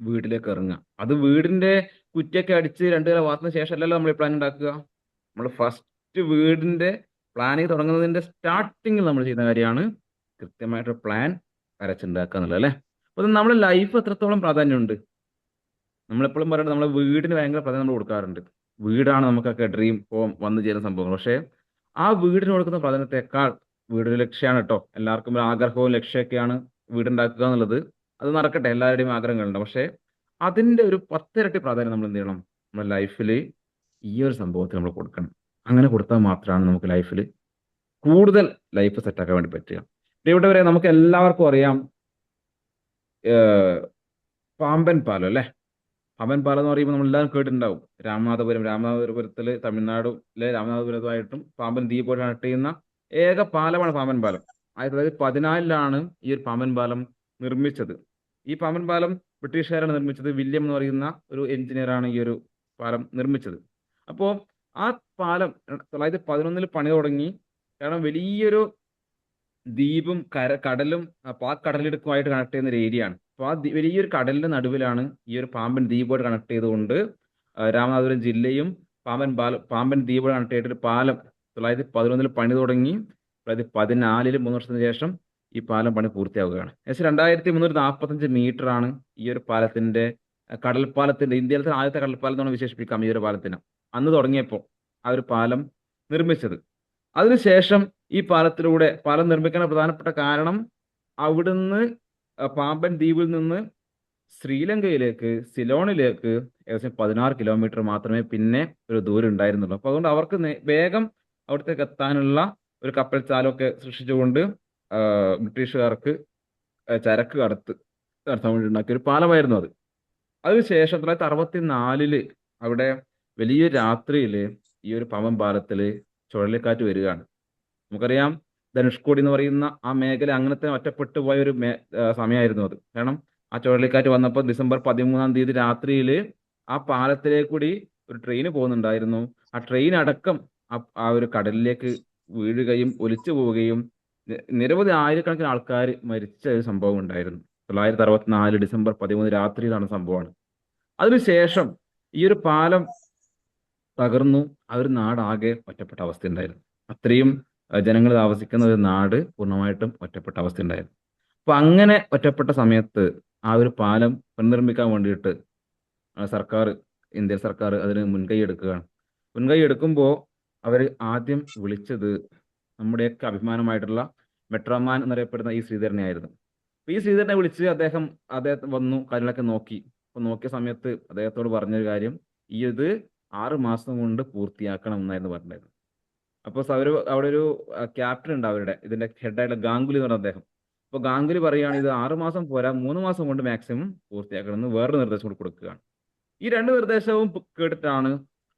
വീട്ടിലേക്ക് ഇറങ്ങുക. അത് വീടിന്റെ കുറ്റിയൊക്കെ അടിച്ച് 2 നില വാർത്തതിന് ശേഷം അല്ലല്ലോ നമ്മൾ ഈ പ്ലാൻ ഉണ്ടാക്കുക. നമ്മൾ ഫസ്റ്റ് വീടിന്റെ പ്ലാനിങ് തുടങ്ങുന്നതിന്റെ സ്റ്റാർട്ടിങ്ങിൽ നമ്മൾ ചെയ്യുന്ന കാര്യമാണ് കൃത്യമായിട്ട് പ്ലാൻ വരച്ചുണ്ടാക്കുക എന്നുള്ളത് അല്ലേ. അപ്പോൾ നമ്മുടെ ലൈഫ് എത്രത്തോളം പ്രാധാന്യമുണ്ട്? നമ്മളെപ്പോഴും പറയുന്നത് നമ്മളെ വീടിന് ഭയങ്കര പ്രാധാന്യം നമ്മൾ കൊടുക്കാറുണ്ട്. വീടാണ് നമുക്കൊക്കെ ഡ്രീം ഹോം വന്നു ചേരുന്ന സംഭവങ്ങൾ. പക്ഷേ ആ വീടിന് കൊടുക്കുന്ന പ്രാധാന്യത്തെക്കാൾ വീടൊരു ലക്ഷ്യമാണ് കേട്ടോ. എല്ലാവർക്കും ഒരു ആഗ്രഹവും ലക്ഷ്യമൊക്കെയാണ് വീടുണ്ടാക്കുക എന്നുള്ളത്. അത് നടക്കട്ടെ, എല്ലാവരുടെയും ആഗ്രഹങ്ങളുണ്ട്. പക്ഷേ അതിൻ്റെ ഒരു 10 ഇരട്ടി പ്രാധാന്യം നമ്മൾ എന്ത് ചെയ്യണം, നമ്മുടെ ലൈഫിൽ ഈ ഒരു സംഭവത്തിൽ നമ്മൾ കൊടുക്കണം. അങ്ങനെ കൊടുത്താൽ മാത്രമാണ് നമുക്ക് ലൈഫിൽ കൂടുതൽ ലൈഫ് സെറ്റാക്കാൻ വേണ്ടി പറ്റുക. ഇവിടെ വരെ നമുക്ക് എല്ലാവർക്കും അറിയാം പാമ്പൻ പാലം അല്ലേ. പാമ്പൻ പാലം എന്ന് പറയുമ്പോൾ നമ്മൾ എല്ലാവരും കേട്ടിട്ടുണ്ടാവും. രാമനാഥപുരത്തിൽ തമിഴ്നാട്ടിലെ രാമനാഥപുരത്തുമായിട്ടും പാമ്പൻ ദ്വീപോട് കണക്ട് ചെയ്യുന്ന ഏക പാലമാണ് പാമ്പൻ പാലം. 1914 ഈ ഒരു പാമ്പൻ പാലം നിർമ്മിച്ചത്. ഈ പാമ്പൻ പാലം ബ്രിട്ടീഷുകാരാണ് നിർമ്മിച്ചത്. വില്യം എന്ന് പറയുന്ന ഒരു എഞ്ചിനീയറാണ് ഈ ഒരു പാലം നിർമ്മിച്ചത്. അപ്പോൾ ആ പാലം 1911 പണി തുടങ്ങി. കാരണം വലിയൊരു ദ്വീപും കടലും കടലിടുക്കുമായിട്ട് കണക്ട് ചെയ്യുന്ന ഒരു ഏരിയ ആണ്. അപ്പോൾ ആ വലിയൊരു കടലിന്റെ നടുവിലാണ് ഈ ഒരു പാമ്പൻ ദ്വീപോട് കണക്ട് ചെയ്തുകൊണ്ട് രാമനാഥപുരം ജില്ലയും പാമ്പൻ ദ്വീപോട് കണക്ട് ചെയ്തിട്ട് പാലം 1911 പണി തുടങ്ങി. 2014 3 വർഷത്തിന് ശേഷം ഈ പാലം പണി പൂർത്തിയാവുകയാണ്. ഏകദേശം 2345 മീറ്റർ ആണ് ഈ ഒരു പാലത്തിന്റെ കടൽപ്പാലത്തിന്റെ ഇന്ത്യയിലത്തെ ആദ്യത്തെ കടൽപ്പാലം എന്നാണ് വിശേഷിപ്പിക്കാം ഈ ഒരു പാലത്തിന്. അന്ന് തുടങ്ങിയപ്പോൾ ആ ഒരു പാലം നിർമ്മിച്ചത്. അതിനുശേഷം ഈ പാലം നിർമ്മിക്കാൻ പ്രധാനപ്പെട്ട കാരണം അവിടുന്ന് പാമ്പൻ ദ്വീപിൽ നിന്ന് ശ്രീലങ്കയിലേക്ക് സിലോണിലേക്ക് ഏകദേശം 16 കിലോമീറ്റർ മാത്രമേ പിന്നെ ഒരു ദൂരം ഉണ്ടായിരുന്നുള്ളൂ. അപ്പോൾ അതുകൊണ്ട് അവർക്ക് വേഗം അവിടത്തേക്ക് എത്താനുള്ള ഒരു കപ്പൽ ചാലമൊക്കെ സൃഷ്ടിച്ചുകൊണ്ട് ബ്രിട്ടീഷുകാർക്ക് ചരക്ക് നടത്താൻ വേണ്ടി ഉണ്ടാക്കിയ ഒരു പാലമായിരുന്നു അത്. അതിനുശേഷം 1964 അവിടെ വലിയ രാത്രിയിൽ ഈ ഒരു പാമ്പൻ പാലത്തിൽ ചുഴലിക്കാറ്റ് വരികയാണ്. നമുക്കറിയാം ധനുഷ്കോടി എന്ന് പറയുന്ന ആ മേഖല അങ്ങനത്തെ ഒറ്റപ്പെട്ടു പോയ ഒരു സമയമായിരുന്നു അത്. കാരണം ആ ചുഴലിക്കാറ്റ് വന്നപ്പോൾ ഡിസംബർ 13 രാത്രിയിൽ ആ പാലത്തിലേക്ക് കൂടി ഒരു ട്രെയിൻ പോകുന്നുണ്ടായിരുന്നു. ആ ട്രെയിൻ അടക്കം ആ ഒരു കടലിലേക്ക് വീഴുകയും ഒലിച്ചു പോവുകയും നിരവധി ആയിരക്കണക്കിന് ആൾക്കാർ മരിച്ച ഒരു സംഭവം ഉണ്ടായിരുന്നു. 1964 ഡിസംബർ 13 രാത്രിയിലാണ് സംഭവമാണ്. അതിനുശേഷം ഈ ഒരു പാലം തകർന്നു. ആ ഒരു നാടാകെ ഒറ്റപ്പെട്ട അവസ്ഥ ഉണ്ടായിരുന്നു. അത്രയും ജനങ്ങൾ താമസിക്കുന്ന ഒരു നാട് പൂർണ്ണമായിട്ടും ഒറ്റപ്പെട്ട അവസ്ഥ ഉണ്ടായിരുന്നു. അപ്പൊ അങ്ങനെ ഒറ്റപ്പെട്ട സമയത്ത് ആ ഒരു പാലം പുനർനിർമ്മിക്കാൻ വേണ്ടിയിട്ട് ഇന്ത്യ സർക്കാർ അതിന് മുൻകൈ എടുക്കുകയാണ്. മുൻകൈ എടുക്കുമ്പോൾ അവർ ആദ്യം വിളിച്ചത് നമ്മുടെയൊക്കെ അഭിമാനമായിട്ടുള്ള മെട്രോമാൻ എന്നറിയപ്പെടുന്ന ഈ ശ്രീധരനെ ആയിരുന്നു. അപ്പൊ ഈ ശ്രീധരനെ വിളിച്ച് അദ്ദേഹം വന്നു, കാര്യങ്ങളൊക്കെ നോക്കി. അപ്പൊ നോക്കിയ സമയത്ത് അദ്ദേഹത്തോട് പറഞ്ഞൊരു കാര്യം, ഈ ഇത് 6 മാസം കൊണ്ട് പൂർത്തിയാക്കണം എന്നായിരുന്നു പറഞ്ഞത്. അപ്പോൾ അവിടെ ഒരു ക്യാപ്റ്റൻ ഉണ്ട് അവരുടെ, ഇതിന്റെ ഹെഡായിട്ടുള്ള ഗാംഗുലി എന്ന് പറഞ്ഞ അദ്ദേഹം. അപ്പോൾ ഗാംഗുലി പറയുകയാണ് ഇത് 6 മാസം പോരാ, 3 മാസം കൊണ്ട് മാക്സിമം പൂർത്തിയാക്കണം എന്ന് വേറൊരു നിർദ്ദേശം കൂടി കൊടുക്കുകയാണ്. ഈ രണ്ട് നിർദ്ദേശവും കേട്ടിട്ടാണ്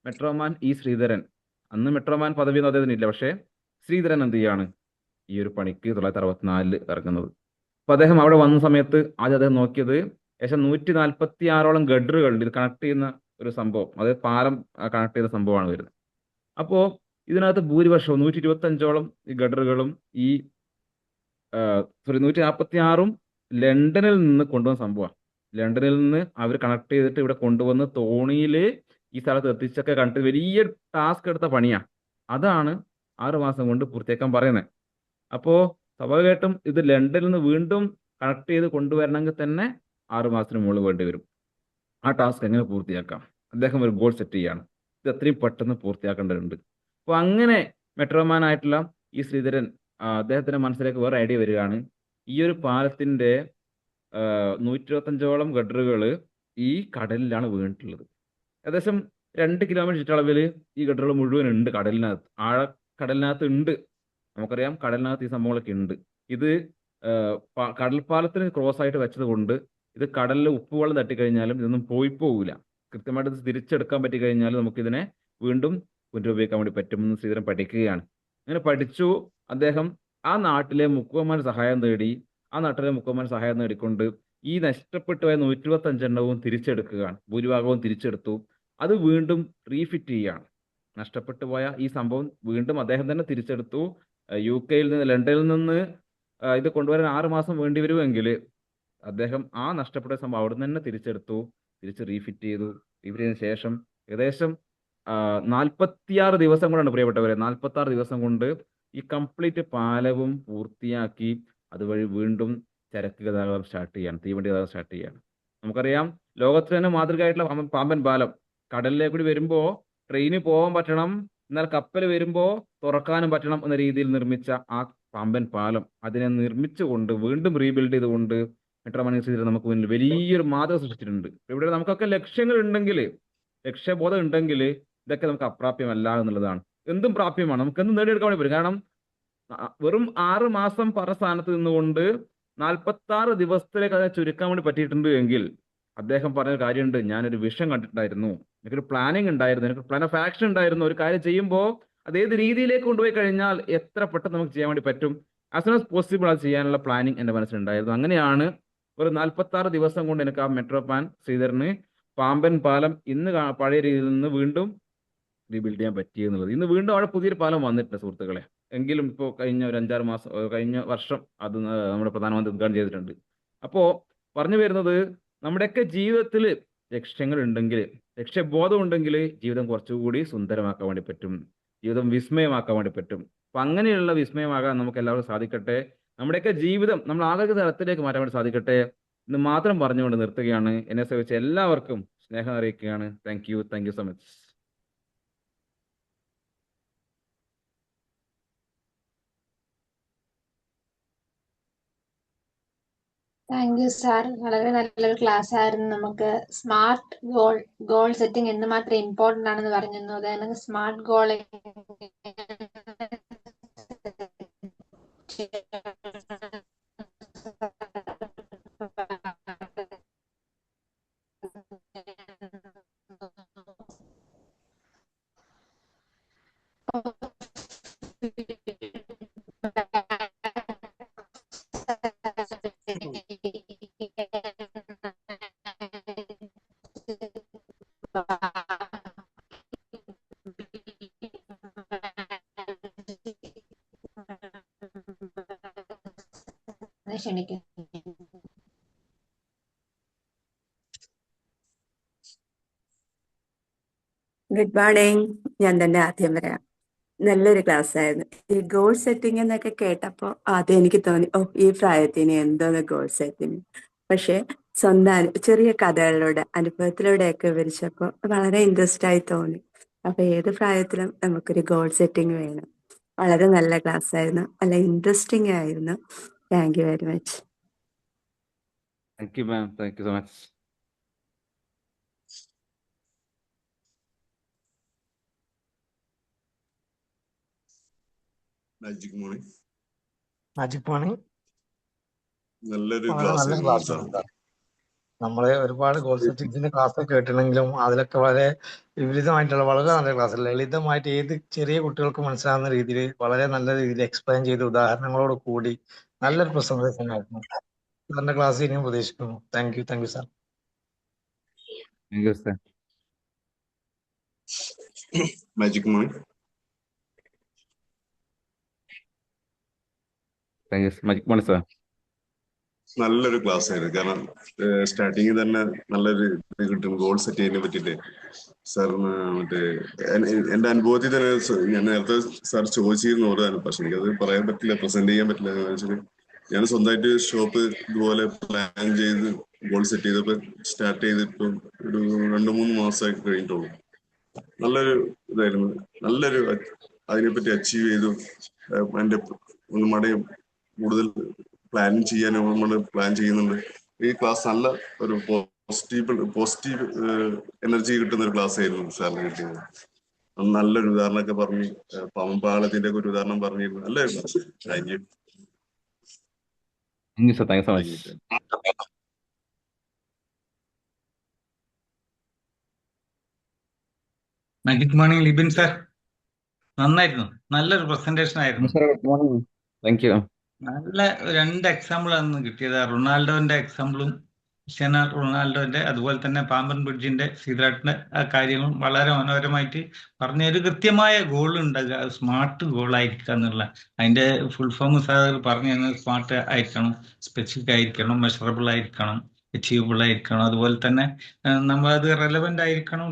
മെട്രോമാൻ ഇ ശ്രീധരൻ, അന്ന് മെട്രോമാൻ പദവി ഒന്നും അദ്ദേഹത്തിന് ഇല്ല, പക്ഷേ ശ്രീധരൻ എന്ത് ചെയ്യാണ് ഈ ഒരു പണിക്ക് 1964 ഇറങ്ങുന്നത്. അപ്പൊ അദ്ദേഹം അവിടെ വന്ന സമയത്ത് ആദ്യം അദ്ദേഹം നോക്കിയത് ഏകദേശം 146ഓളം ഗഡറുകൾ ഇത് കണക്ട് ചെയ്യുന്ന ഒരു സംഭവം, അതായത് പാലം കണക്ട് ചെയ്യുന്ന സംഭവമാണ് വരുന്നത്. അപ്പോ ഇതിനകത്ത് ഭൂരിപക്ഷവും 125ഓളം ഈ ഗഡറുകളും ഈ 146ഉം ലണ്ടനിൽ നിന്ന് കൊണ്ടുവന്ന സംഭവമാണ്. ലണ്ടനിൽ നിന്ന് അവർ കണക്ട് ചെയ്തിട്ട് ഇവിടെ കൊണ്ടുവന്ന് തോണിയിൽ ഈ സ്ഥലത്ത് എത്തിച്ചൊക്കെ കണ്ടിട്ട് വലിയ ടാസ്ക് എടുത്ത പണിയാണ്. അതാണ് 6 മാസം കൊണ്ട് പൂർത്തിയാക്കാൻ പറയുന്നത്. അപ്പോൾ സ്വാഭാവികമായിട്ടും ഇത് ലണ്ടനിൽ നിന്ന് വീണ്ടും കണക്ട് ചെയ്ത് കൊണ്ടുവരണമെങ്കിൽ തന്നെ 6 മാസത്തിന് മുകളിൽ വേണ്ടി വരും. ആ ടാസ്ക് എങ്ങനെ പൂർത്തിയാക്കാം? അദ്ദേഹം ഒരു ഗോൾ സെറ്റ് ചെയ്യാണ്, ഇത് എത്രയും പെട്ടെന്ന് പൂർത്തിയാക്കേണ്ടതുണ്ട്. അപ്പോൾ അങ്ങനെ മെട്രോമാൻ ആയിട്ടുള്ള ഈ ശ്രീധരൻ അദ്ദേഹത്തിന്റെ മനസ്സിലേക്ക് വേറെ ഐഡിയ വരികയാണ്. ഈ ഒരു പാലത്തിന്റെ 125ഓളം ഗഡറുകൾ ഈ കടലിലാണ് വീണിട്ടുള്ളത്. ഏകദേശം 2 കിലോമീറ്റർ ചുറ്റളവിൽ ഈ ഗഡറുകൾ മുഴുവൻ ഉണ്ട് കടലിനകത്ത്, കടലിനകത്ത് ഉണ്ട്. നമുക്കറിയാം കടലിനകത്ത് ഈ സംഭവങ്ങളൊക്കെ ഉണ്ട്. ഇത് കടൽപ്പാലത്തിന് ക്രോസ് ആയിട്ട് വെച്ചത് കൊണ്ട് ഇത് കടലിൽ ഉപ്പുവെള്ളം തട്ടിക്കഴിഞ്ഞാലും ഇതൊന്നും പോകില്ല. കൃത്യമായിട്ട് ഇത് തിരിച്ചെടുക്കാൻ പറ്റിക്കഴിഞ്ഞാൽ നമുക്കിതിനെ വീണ്ടും പുനരുപയോഗിക്കാൻ വേണ്ടി പറ്റുമെന്ന് ശ്രീധരൻ പഠിക്കുകയാണ്. അങ്ങനെ പഠിച്ചു അദ്ദേഹം ആ നാട്ടിലെ മുക്കുവന്മാരുടെ സഹായം നേടിക്കൊണ്ട് ഈ നഷ്ടപ്പെട്ടു പോയ 125 തിരിച്ചെടുക്കുകയാണ്. ഭൂരിഭാഗവും തിരിച്ചെടുത്തു. അത് വീണ്ടും റീഫിറ്റ് ചെയ്യുകയാണ്. നഷ്ടപ്പെട്ടു പോയ ഈ സംഭവം വീണ്ടും അദ്ദേഹം തന്നെ തിരിച്ചെടുത്തു. ലണ്ടനിൽ നിന്ന് ഇത് കൊണ്ടുവരാൻ 6 മാസം വേണ്ടി വരുമെങ്കിൽ അദ്ദേഹം ആ നഷ്ടപ്പെട്ട സംഭവം അവിടെ നിന്ന് തന്നെ തിരിച്ചെടുത്തു, തിരിച്ച് റീഫിറ്റ് ചെയ്തതിനു ശേഷം ഏകദേശം 46 ദിവസം കൊണ്ടാണ് പ്രിയപ്പെട്ടവരെ, 46 ദിവസം കൊണ്ട് ഈ കംപ്ലീറ്റ് പാലവും പൂർത്തിയാക്കി അതുവഴി വീണ്ടും ചരക്ക് ഗതാഗതം സ്റ്റാർട്ട് ചെയ്യാണ്, തീവണ്ടി ഗതാഗതം സ്റ്റാർട്ട് ചെയ്യാണ്. നമുക്കറിയാം ലോകത്തിൽ തന്നെ മാതൃകയായിട്ടുള്ള പാമ്പൻ പാലം, കടലിലേക്ക് കൂടി വരുമ്പോൾ ട്രെയിന് പോകാൻ പറ്റണം, എന്നാൽ കപ്പൽ വരുമ്പോൾ തുറക്കാനും പറ്റണം എന്ന രീതിയിൽ നിർമ്മിച്ച ആ പാമ്പൻ പാലം, അതിനെ നിർമ്മിച്ചുകൊണ്ട് വീണ്ടും റീബിൽഡ് ചെയ്തുകൊണ്ട് മെട്രോമാൻ ശ്രീധരൻ നമുക്ക് മുന്നിൽ വലിയൊരു മാതൃക സൃഷ്ടിച്ചിട്ടുണ്ട്. ഇവിടെ നമുക്കൊക്കെ ലക്ഷ്യബോധം ഉണ്ടെങ്കിൽ ഇതൊക്കെ നമുക്ക് അപ്രാപ്യമല്ല എന്നുള്ളതാണ്. എന്തും പ്രാപ്യമാണ്, നമുക്ക് എന്തും നേടിയെടുക്കാൻ വേണ്ടി പറ്റും. കാരണം വെറും 6 മാസം പറഞ്ഞ സ്ഥാനത്ത് നിന്നുകൊണ്ട് 46 ദിവസത്തിലേക്ക് അതിനെ ചുരുക്കാൻ വേണ്ടി പറ്റിയിട്ടുണ്ട് എങ്കിൽ അദ്ദേഹം പറഞ്ഞ കാര്യമുണ്ട്, ഞാനൊരു വിഷൻ കണ്ടിട്ടുണ്ടായിരുന്നു, എനിക്കൊരു പ്ലാനിങ് ഉണ്ടായിരുന്നു, എനിക്ക് പ്ലാൻ ഓഫ് ആക്ഷൻ ഉണ്ടായിരുന്നു. ഒരു കാര്യം ചെയ്യുമ്പോൾ അത് ഏത് രീതിയിലേക്ക് കൊണ്ടുപോയി കഴിഞ്ഞാൽ എത്ര പെട്ടെന്ന് നമുക്ക് ചെയ്യാൻ വേണ്ടി പറ്റും, ആസ് സൂൺ ആസ് പോസിബിൾ അത് ചെയ്യാനുള്ള പ്ലാനിങ് എൻ്റെ മനസ്സിലുണ്ടായിരുന്നു. അങ്ങനെയാണ് ഒരു 46 ദിവസം കൊണ്ട് എനിക്ക് ആ മെട്രോമാൻ ശ്രീധരന് പാമ്പൻ പാലം ഇന്ന് പഴയ രീതിയിൽ നിന്ന് വീണ്ടും റീബിൽഡ് ചെയ്യാൻ പറ്റിയെന്നുള്ളത്. ഇന്ന് വീണ്ടും അവിടെ പുതിയൊരു പാലം വന്നിട്ടുണ്ട് സുഹൃത്തുക്കളെ. എങ്കിലും ഇപ്പോൾ കഴിഞ്ഞ ഒരു 5-6 മാസം, കഴിഞ്ഞ വർഷം അത് നമ്മുടെ പ്രധാനമന്ത്രി ഉദ്ഘാടനം ചെയ്തിട്ടുണ്ട്. അപ്പോൾ പറഞ്ഞു വരുന്നത്, നമ്മുടെയൊക്കെ ജീവിതത്തിൽ ലക്ഷ്യങ്ങൾ ഉണ്ടെങ്കിൽ, ലക്ഷ്യബോധം ഉണ്ടെങ്കിൽ ജീവിതം കുറച്ചുകൂടി സുന്ദരമാക്കാൻ വേണ്ടി പറ്റും, ജീവിതം വിസ്മയമാക്കാൻ വേണ്ടി പറ്റും. അപ്പം അങ്ങനെയുള്ള വിസ്മയമാകാൻ നമുക്ക് എല്ലാവർക്കും സാധിക്കട്ടെ. നമ്മുടെയൊക്കെ ജീവിതം നമ്മൾ ആഗ്രഹിക്കുന്ന തലത്തിലേക്ക് മാറ്റാൻ വേണ്ടി സാധിക്കട്ടെ എന്ന് മാത്രം പറഞ്ഞുകൊണ്ട് നിർത്തുകയാണ്. എന്നെ സേവിച്ച എല്ലാവർക്കും സ്നേഹം അറിയിക്കുകയാണ്. Thank you so much. Thank you sir, വളരെ നല്ലൊരു ക്ലാസ് ആയിരുന്നു. നമുക്ക് സ്മാർട്ട് ഗോൾ സെറ്റിംഗ് എന്തുമാത്രം ഇമ്പോർട്ടൻ്റ് ആണെന്ന് പറഞ്ഞു. അതായത് സ്മാർട്ട് ഗോൾ ക്ഷണിക്കുന്നു. Good morning. ഞാൻ തന്നെ ആദ്യം വരാം. നല്ലൊരു ക്ലാസ് ആയിരുന്നു. ഈ ഗോൾ സെറ്റിംഗ് എന്നൊക്കെ കേട്ടപ്പോൾ ആദ്യം എനിക്ക് തോന്നി, ഈ പ്രായത്തിന് എന്തോന്ന് ഗോൾ സെറ്റിംഗ്. പക്ഷെ സ്വന്തം ചെറിയ കഥകളിലൂടെ അനുഭവത്തിലൂടെയൊക്കെ വിവരിച്ചപ്പോൾ വളരെ ഇൻട്രസ്റ്റ് ആയി തോന്നി. അപ്പൊ ഏത് പ്രായത്തിലും നമുക്കൊരു ഗോൾ സെറ്റിംഗ് വേണം. വളരെ നല്ല ക്ലാസ് ആയിരുന്നു, നല്ല ഇൻട്രസ്റ്റിംഗ് ആയിരുന്നു. Thank you very much. Thank you ma'am, thank you so much. Magic morning magic morning നല്ലൊരു വളരെ ക്ലാസ് നല്ല ആയിരുന്നു ക്ലാസ് സാർ. നമ്മള് ഒരുപാട് ഗോൾ സെറ്റിംഗ്സിന്റെ ക്ലാസ് കേട്ടിട്ടുണ്ടെങ്കിലും അതിലൊക്കെ വളരെ വിപരീതമായിട്ടുള്ള വളരെ നല്ല ക്ലാസ്, ലളിതമായിട്ട് ഏത് ചെറിയ കുട്ടികൾക്ക് മനസ്സിലാവുന്ന രീതിയിൽ വളരെ നല്ല രീതിയിൽ എക്സ്പ്ലെയിൻ ചെയ്ത് ഉദാഹരണങ്ങളോട് കൂടി നല്ലൊരു പ്രസന്റേഷൻ ആയിരുന്നു. സാറിന്റെ ക്ലാസ് ഇനിയും പ്രതീക്ഷിക്കുന്നു. Thank you sir. Thank you sir. Magic morning thank you magic മോണി സർ. നല്ലൊരു ക്ലാസ് ആയിരുന്നു. കാരണം സ്റ്റാർട്ടിങ്ങിൽ തന്നെ നല്ലൊരു ഇത് കിട്ടും ഗോൾ സെറ്റ് ചെയ്യുന്നതിനെ പറ്റിയിട്ട് സാറിന് മറ്റേ എന്റെ അനുഭവത്തിൽ തന്നെ ഞാൻ നേരത്തെ സാർ ചോദിച്ചിരുന്നു ഓരോന്ന്, പക്ഷെ എനിക്കത് പറയാൻ പറ്റില്ല, പ്രസന്റ് ചെയ്യാൻ പറ്റില്ല. എന്ന് വെച്ചാൽ ഞാൻ സ്വന്തമായിട്ട് ഷോപ്പ് ഇതുപോലെ പ്ലാൻ ചെയ്ത് ഗോൾ സെറ്റ് ചെയ്തപ്പോൾ സ്റ്റാർട്ട് ചെയ്തിപ്പം ഒരു 2-3 മാസമായി കഴിഞ്ഞിട്ടുള്ളൂ. നല്ലൊരു ഇതായിരുന്നു. നല്ലൊരു അതിനെപ്പറ്റി അച്ചീവ് ചെയ്തു. അതിന്റെ നമ്മുടെ കൂടുതൽ പ്ലാനിങ് ചെയ്യാൻ നമ്മൾ പ്ലാൻ ചെയ്യുന്നുണ്ട്. ഈ ക്ലാസ് നല്ല ഒരു പോസിറ്റീവ് എനർജി കിട്ടുന്ന ഒരു ക്ലാസ് ആയിരുന്നു സാറിന് കിട്ടിയത്. നല്ലൊരു ഉദാഹരണമൊക്കെ പറഞ്ഞു, പാമ്പാളത്തിന്റെ ഒക്കെ ഒരു ഉദാഹരണം പറഞ്ഞിരുന്നു. നല്ലൊരു class. Thank you. Thank you sir, thank you so thank much. You. Magic morning Libin sir, നന്നായിരുന്നു. നല്ലൊരു പ്രസന്റേഷൻ ആയിരുന്നു. Sir good morning. Thank you. നല്ല 2 എക്സാമ്പിളാണ് കിട്ടിയത്. റൊണാൾഡോന്റെ എക്സാമ്പിളും ക്രിസ്ത്യാനോ റൊണാൾഡോന്റെ, അതുപോലെ തന്നെ പാമ്പൻ ബ്രിഡ്ജിന്റെ സീതാട്ടിന്റെ ആ കാര്യങ്ങളും വളരെ മനോഹരമായിട്ട് പറഞ്ഞ ഒരു കൃത്യമായ ഗോൾ ഉണ്ടാകുക, സ്മാർട്ട് ഗോൾ ആയിരിക്കുക എന്നുള്ള അതിന്റെ ഫുൾ ഫോം സാർ പറഞ്ഞു തന്നത്. സ്മാർട്ട് ആയിരിക്കണം, സ്പെസിഫിക് ആയിരിക്കണം, മെഷറബിൾ ആയിരിക്കണം, അച്ചീവബിൾ ആയിരിക്കണം, അതുപോലെ തന്നെ നമ്മളത് റെലവെന്റ് ആയിരിക്കണം,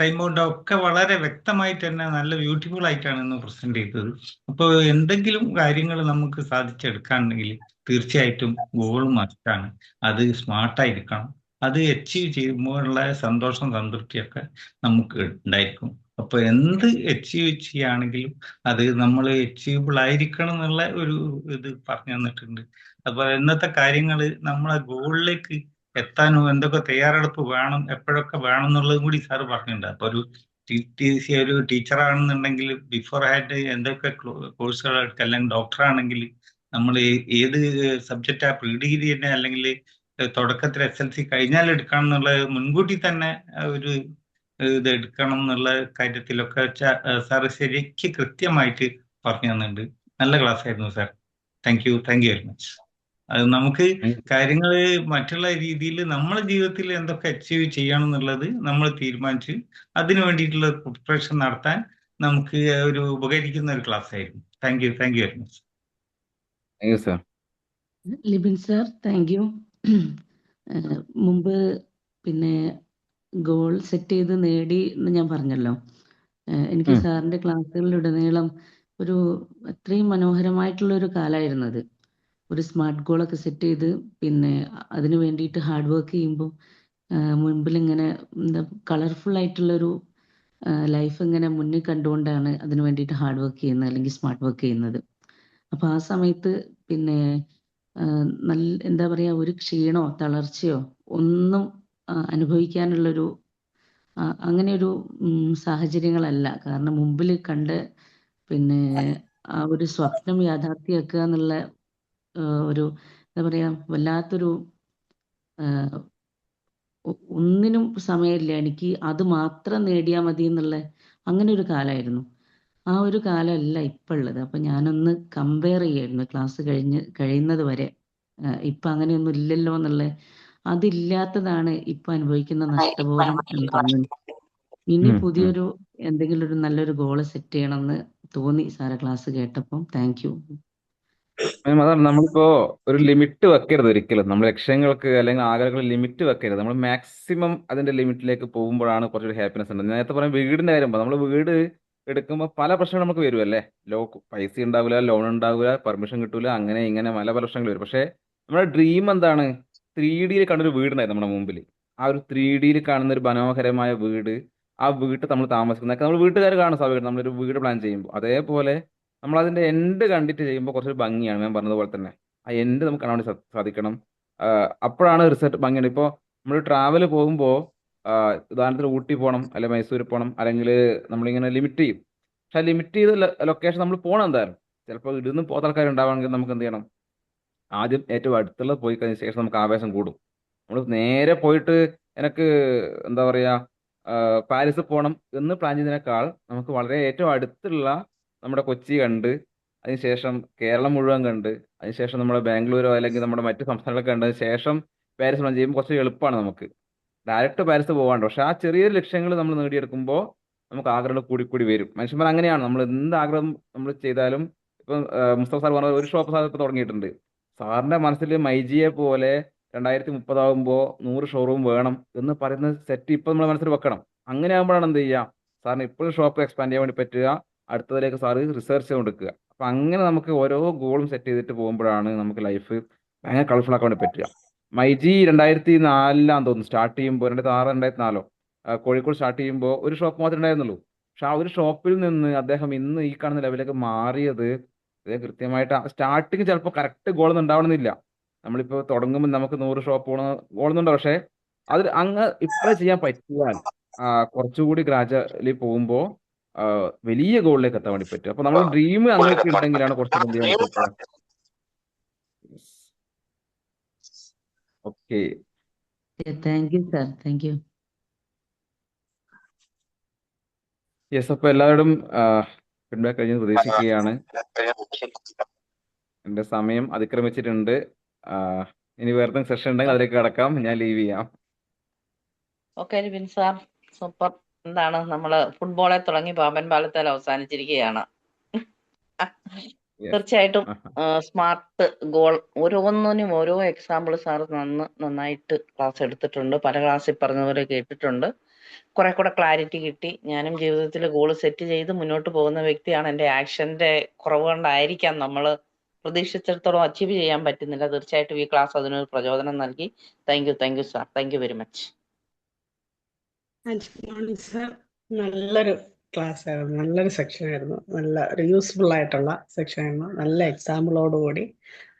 ടൈം ഔട്ട് ഒക്കെ വളരെ വ്യക്തമായിട്ട് തന്നെ നല്ല ബ്യൂട്ടിഫുൾ ആയിട്ടാണ് ഇന്ന് പ്രസന്റ് ചെയ്തത്. അപ്പോൾ എന്തെങ്കിലും കാര്യങ്ങൾ നമുക്ക് സാധിച്ചെടുക്കാനുണ്ടെങ്കിൽ തീർച്ചയായിട്ടും ഗോൾ മസ്റ്റാണ്. അത് സ്മാർട്ടായിരിക്കണം. അത് അച്ചീവ് ചെയ്യുമ്പോഴുള്ള സന്തോഷം സംതൃപ്തിയൊക്കെ നമുക്ക് ഉണ്ടായിരിക്കും. അപ്പൊ എന്ത് അച്ചീവ് ചെയ്യുകയാണെങ്കിലും അത് നമ്മൾ അച്ചീവബിൾ ആയിരിക്കണം എന്നുള്ള ഒരു ഇത് പറഞ്ഞു തന്നിട്ടുണ്ട്. അപ്പൊ ഇന്നത്തെ കാര്യങ്ങൾ നമ്മളെ ഗോളിലേക്ക് എത്താനും എന്തൊക്കെ തയ്യാറെടുപ്പ് വേണം, എപ്പോഴൊക്കെ വേണം എന്നുള്ളതും കൂടി സാറ് പറഞ്ഞിട്ടുണ്ട്. അപ്പൊ ഒരു ഒരു ടീച്ചറാണെന്നുണ്ടെങ്കിൽ ബിഫോർ ഹാൻഡ് എന്തൊക്കെ കോഴ്സുകൾ എടുക്കുക, അല്ലെങ്കിൽ ഡോക്ടർ ആണെങ്കിൽ നമ്മൾ ഏത് സബ്ജക്റ്റാ പ്രീ ഡിഗ്രി തന്നെ അല്ലെങ്കിൽ തുടക്കത്തിൽ SLC കഴിഞ്ഞാൽ എടുക്കണം എന്നുള്ള മുൻകൂട്ടി തന്നെ ഒരു ഇത് എടുക്കണം എന്നുള്ള കാര്യത്തിലൊക്കെ സാറ് ശരിക്ക് കൃത്യമായിട്ട് പറഞ്ഞു തന്നിട്ടുണ്ട്. നല്ല ക്ലാസ് ആയിരുന്നു sir. Thank you very much. അത് നമുക്ക് കാര്യങ്ങൾ മറ്റുള്ള രീതിയിൽ നമ്മുടെ ജീവിതത്തിൽ എന്തൊക്കെ അച്ചീവ് ചെയ്യണം എന്നുള്ളത് നമ്മൾ തീരുമാനിച്ച് അതിനു വേണ്ടിയിട്ടുള്ള പ്രിപ്പറേഷൻ നടത്താൻ നമുക്ക് ഒരു ഉപകരിക്കുന്ന ഒരു ക്ലാസ് ആയിരുന്നു. Thank you very much. Thank you sir. Libin sir, thank U. മുമ്പ് പിന്നെ ഗോൾ സെറ്റ് ചെയ്ത് നേടി എന്ന് ഞാൻ പറഞ്ഞല്ലോ. എനിക്ക് സാറിന്റെ ക്ലാസ്സുകളിലുടനീളം ഒരു അത്രയും മനോഹരമായിട്ടുള്ള ഒരു കാലമായിരുന്നു അത്. ഒരു സ്മാർട്ട് ഗോളൊക്കെ സെറ്റ് ചെയ്ത് പിന്നെ അതിന് വേണ്ടിയിട്ട് ഹാർഡ് വർക്ക് ചെയ്യുമ്പോൾ മുൻപിൽ ഇങ്ങനെ എന്താ കളർഫുൾ ആയിട്ടുള്ളൊരു ലൈഫ് ഇങ്ങനെ മുന്നിൽ കണ്ടുകൊണ്ടാണ് അതിന് വേണ്ടിയിട്ട് ഹാർഡ് വർക്ക് ചെയ്യുന്നത് അല്ലെങ്കിൽ സ്മാർട്ട് വർക്ക് ചെയ്യുന്നത്. അപ്പൊ ആ സമയത്ത് പിന്നെ നല്ല എന്താ പറയാ, ഒരു ക്ഷീണോ തളർച്ചയോ ഒന്നും അനുഭവിക്കാനുള്ളൊരു അങ്ങനെ ഒരു സാഹചര്യങ്ങളല്ല. കാരണം മുമ്പിൽ കണ്ട പിന്നെ ആ ഒരു സ്വപ്നം യാഥാർത്ഥ്യമാക്കുക എന്നുള്ള ഒരു എന്താ പറയാ, വല്ലാത്തൊരു ഒന്നിനും സമയമില്ല, എനിക്ക് അത് മാത്രം നേടിയാൽ മതി എന്നുള്ള അങ്ങനെ ഒരു കാലമായിരുന്നു. ആ ഒരു കാലമല്ല ഇപ്പം ഉള്ളത്. അപ്പൊ ഞാനൊന്ന് കമ്പയർ ചെയ്യായിരുന്നു ക്ലാസ് കഴിയുന്നത് വരെ. ഇപ്പൊ അങ്ങനെയൊന്നും ഇല്ലല്ലോ എന്നുള്ള, അതില്ലാത്തതാണ് ഇപ്പൊ അനുഭവിക്കുന്ന നഷ്ടബോധം എന്ന് തോന്നുന്നു. ഇനി പുതിയൊരു എന്തെങ്കിലും ഒരു നല്ലൊരു ഗോള് സെറ്റ് ചെയ്യണമെന്ന് തോന്നി സാറെ ക്ലാസ് കേട്ടപ്പം. Thank you. അതാണ് നമ്മളിപ്പോ ഒരു ലിമിറ്റ് വെക്കരുത് ഒരിക്കലും. നമ്മൾ ലക്ഷ്യങ്ങൾക്ക് അല്ലെങ്കിൽ ആഗ്രഹങ്ങൾ ലിമിറ്റ് വെക്കരുത്. നമ്മൾ മാക്സിമം അതിന്റെ ലിമിറ്റിലേക്ക് പോകുമ്പോഴാണ് കുറച്ചൊരു ഹാപ്പിനെസ് ഉണ്ട്. നേരത്തെ പറഞ്ഞ വീടിന്റെ കാര്യം, നമ്മൾ വീട് എടുക്കുമ്പോൾ പല പ്രശ്നങ്ങൾ നമുക്ക് വരുമല്ലേ. പൈസ ഉണ്ടാവില്ല, ലോൺ ഉണ്ടാവില്ല, പെർമിഷൻ കിട്ടൂല, അങ്ങനെ ഇങ്ങനെ പല പ്രശ്നങ്ങൾ വരും. പക്ഷേ നമ്മുടെ ഡ്രീം എന്താണ്? 3D കണ്ടൊരു വീടുണ്ടായിരുന്നു നമ്മുടെ മുമ്പിൽ. ആ ഒരു 3D കാണുന്ന ഒരു മനോഹരമായ വീട്, ആ വീട്ടിൽ നമ്മൾ താമസിക്കുന്നതൊക്കെ നമ്മൾ വീട്ടുകാർ കാണും സ്വാഭാവികം. നമ്മളൊരു വീട് പ്ലാൻ ചെയ്യുമ്പോൾ അതേപോലെ നമ്മൾ അതിന്റെ എൻഡ് കണ്ടിട്ട് ചെയ്യുമ്പോൾ കുറച്ചൊരു ഭംഗിയാണ്. ഞാൻ പറഞ്ഞതുപോലെ തന്നെ ആ എൻഡ് നമുക്ക് കാണാൻ വേണ്ടി സാധിക്കണം. അപ്പോഴാണ് റിസൾട്ട് ഭംഗിയുണ്ട്. ഇപ്പോൾ നമ്മൾ ട്രാവൽ പോകുമ്പോൾ ഉദാഹരണത്തിന് ഊട്ടി പോകണം, അല്ലെങ്കിൽ മൈസൂർ പോകണം, അല്ലെങ്കിൽ നമ്മളിങ്ങനെ ലിമിറ്റ് ചെയ്യും. പക്ഷെ ലിമിറ്റ് ചെയ്ത ലൊക്കേഷൻ നമ്മൾ പോകണം എന്തായാലും. ചിലപ്പോൾ ഇടുന്ന് പോകാത്ത ആൾക്കാരുണ്ടാവുകയാണെങ്കിൽ നമുക്ക് എന്ത് ചെയ്യണം, ആദ്യം ഏറ്റവും അടുത്തുള്ള പോയി കഴിഞ്ഞ ശേഷം നമുക്ക് ആവേശം കൂടും. നമ്മൾ നേരെ പോയിട്ട് എനിക്ക് എന്താ പറയുക പാരീസ് പോകണം എന്ന് പ്ലാൻ ചെയ്യുന്നതിനേക്കാൾ നമുക്ക് വളരെ ഏറ്റവും അടുത്തുള്ള നമ്മുടെ കൊച്ചി കണ്ട് അതിനുശേഷം കേരളം മുഴുവൻ കണ്ട് അതിനുശേഷം നമ്മുടെ ബാംഗ്ലൂരോ അല്ലെങ്കിൽ നമ്മുടെ മറ്റ് സംസ്ഥാനങ്ങളൊക്കെ കണ്ടതിന് ശേഷം പാരീസ് പ്ലാൻ ചെയ്യുമ്പോൾ കുറച്ച് എളുപ്പമാണ് നമുക്ക്. ഡയറക്റ്റ് പാരീസ് പോകാണ്ട്, പക്ഷെ ആ ചെറിയൊരു ലക്ഷ്യങ്ങൾ നമ്മൾ നേടിയെടുക്കുമ്പോൾ നമുക്ക് ആഗ്രഹങ്ങൾ കൂടി വരും. മനുഷ്യന്മാർ അങ്ങനെയാണ്, നമ്മൾ എന്ത് ആഗ്രഹം നമ്മൾ ചെയ്താലും. ഇപ്പം മുസ്തഫ സാർ പറഞ്ഞ ഒരു ഷോപ്പ് സാർ ഇപ്പോൾ തുടങ്ങിയിട്ടുണ്ട്. സാറിന്റെ മനസ്സിൽ മൈജിയെ പോലെ 2030 100 ഷോറൂം വേണം എന്ന് പറയുന്ന സെറ്റ് ഇപ്പൊ നമ്മുടെ മനസ്സിൽ വെക്കണം. അങ്ങനെ ആകുമ്പോഴാണ് എന്ത് ചെയ്യുക, സാറിന് ഇപ്പോഴും ഷോപ്പ് എക്സ്പാൻഡ് ചെയ്യാൻ വേണ്ടി പറ്റുക, അടുത്തതിലേക്ക് സാറ് റിസർച്ച് ചെയ്ത് കൊടുക്കുക. അപ്പൊ അങ്ങനെ നമുക്ക് ഓരോ ഗോളും സെറ്റ് ചെയ്തിട്ട് പോകുമ്പോഴാണ് നമുക്ക് ലൈഫ് ഭയങ്കര കളർഫുൾ ആക്കാൻ വേണ്ടി പറ്റുക. മൈജി 2004 തോന്നുന്നു സ്റ്റാർട്ട് ചെയ്യുമ്പോൾ, 2006 2004 കോഴിക്കോട് സ്റ്റാർട്ട് ചെയ്യുമ്പോൾ ഒരു ഷോപ്പ് മാത്രമേ ഉണ്ടായിരുന്നുള്ളൂ. പക്ഷെ ആ ഒരു ഷോപ്പിൽ നിന്ന് അദ്ദേഹം ഇന്ന് ഈ കാണുന്ന ലെവലിലേക്ക് മാറിയത് കൃത്യമായിട്ട് സ്റ്റാർട്ടിങ് ചിലപ്പോൾ കറക്റ്റ് ഗോളൊന്നും ഉണ്ടാവണമെന്നില്ല. നമ്മളിപ്പോൾ തുടങ്ങുമ്പോൾ നമുക്ക് 100 ഷോപ്പ് ഗോളൊന്നുണ്ടോ, പക്ഷെ അത് അങ്ങ് ഇപ്പോഴേ ചെയ്യാൻ പറ്റിയാൽ കുറച്ചുകൂടി ഗ്രാജുവലി പോകുമ്പോൾ വലിയ ഗോളിലേക്ക് എത്താൻ വേണ്ടി പറ്റും. അപ്പൊ നമ്മൾ ഡ്രീം അങ്ങനെയൊക്കെ ഉണ്ടെങ്കിലാണ് കുറച്ചുകൂടി എന്ത് ചെയ്യാൻ പറ്റുക. Okay, thank you sir, thank U. Yes. അപ്പൊ എല്ലാവരോടും ഫീഡ്ബാക്ക് കഴിഞ്ഞ് പ്രതീക്ഷിക്കുകയാണ്. എന്റെ സമയം അതിക്രമിച്ചിട്ടുണ്ട്. ഇനി വേറെ സെഷൻ ഉണ്ടെങ്കിൽ അതിലേക്ക് കടക്കാം. ഞാൻ ലീവ് ചെയ്യാം. Okay win sir, super. എന്താണ് നമ്മള് ഫുട്ബോളെ തുടങ്ങി പാമ്പൻ പാലത്തിൽ അവസാനിച്ചിരിക്കുകയാണ്. തീർച്ചയായിട്ടും സ്മാർട്ട് ഗോൾ ഓരോന്നിനും ഓരോ എക്സാമ്പിൾ സാർ നന്നായിട്ട് ക്ലാസ് എടുത്തിട്ടുണ്ട്. പല ക്ലാസ്സിൽ പറഞ്ഞതുപോലെ കേട്ടിട്ടുണ്ട്. കുറെ കൂടെ ക്ലാരിറ്റി കിട്ടി. ഞാനും ജീവിതത്തിൽ ഗോൾ സെറ്റ് ചെയ്ത് മുന്നോട്ട് പോകുന്ന വ്യക്തിയാണ്. എൻ്റെ ആക്ഷന്റെ കുറവ് കൊണ്ടായിരിക്കാം നമ്മൾ പ്രതീക്ഷിച്ചിടത്തോളം അച്ചീവ് ചെയ്യാൻ പറ്റുന്നില്ല. തീർച്ചയായിട്ടും ഈ ക്ലാസ് അതിനൊരു പ്രചോദനം നൽകി. Thank you sir, thank you very much. Sir, നല്ലൊരു ക്ലാസ് ആയിരുന്നു, നല്ലൊരു സെക്ഷൻ ആയിരുന്നു, നല്ല ഒരു യൂസ്ഫുൾ ആയിട്ടുള്ള സെക്ഷൻ ആയിരുന്നു. നല്ല എക്സാമ്പിളോടുകൂടി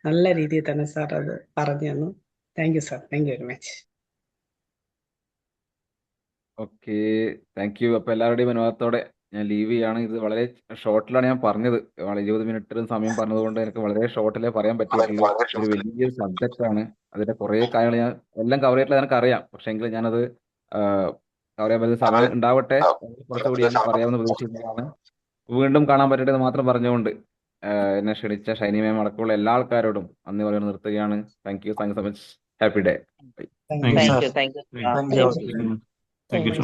നല്ല രീതിയിൽ തന്നെ സാർ അത് പറഞ്ഞു തന്നു. Thank you sir, thank you very much. Okay, thank you. അപ്പൊ എല്ലാവരുടെയും അനുവാദത്തോടെ ഞാൻ ലീവ് ചെയ്യാണ്. ഇത് വളരെ ഷോർട്ടിലാണ് ഞാൻ പറഞ്ഞത്. 20 മിനിറ്റിലും സമയം പറഞ്ഞതുകൊണ്ട് എനിക്ക് വളരെ ഷോർട്ടിലേ പറയാൻ പറ്റിയിട്ടുള്ളൂ. ഒരു വലിയൊരു സബ്ജക്റ്റ് ആണ്. അതിന്റെ കുറെ കാര്യങ്ങൾ ഞാൻ എല്ലാം കവർ ചെയ്തിട്ടില്ല എനിക്ക് അറിയാം. പക്ഷെ എങ്കിലും ഞാനത് കവർ ചെയ്യാൻ പറ്റുന്ന സമയം ഉണ്ടാവട്ടെ, കുറച്ചുകൂടി ഞാൻ പറയാമെന്ന് പ്രതീക്ഷിക്കുന്നതാണ്. വീണ്ടും കാണാൻ പറ്റട്ടെ മാത്രം പറഞ്ഞുകൊണ്ട് എന്നെ ക്ഷണിച്ച ഷൈനി മാം അടക്കമുള്ള എല്ലാ ആൾക്കാരോടും നന്ദി പറയാൻ നിർത്തുകയാണ്. Thank you so much. Happy day. Thank you. Thank you. Thank U.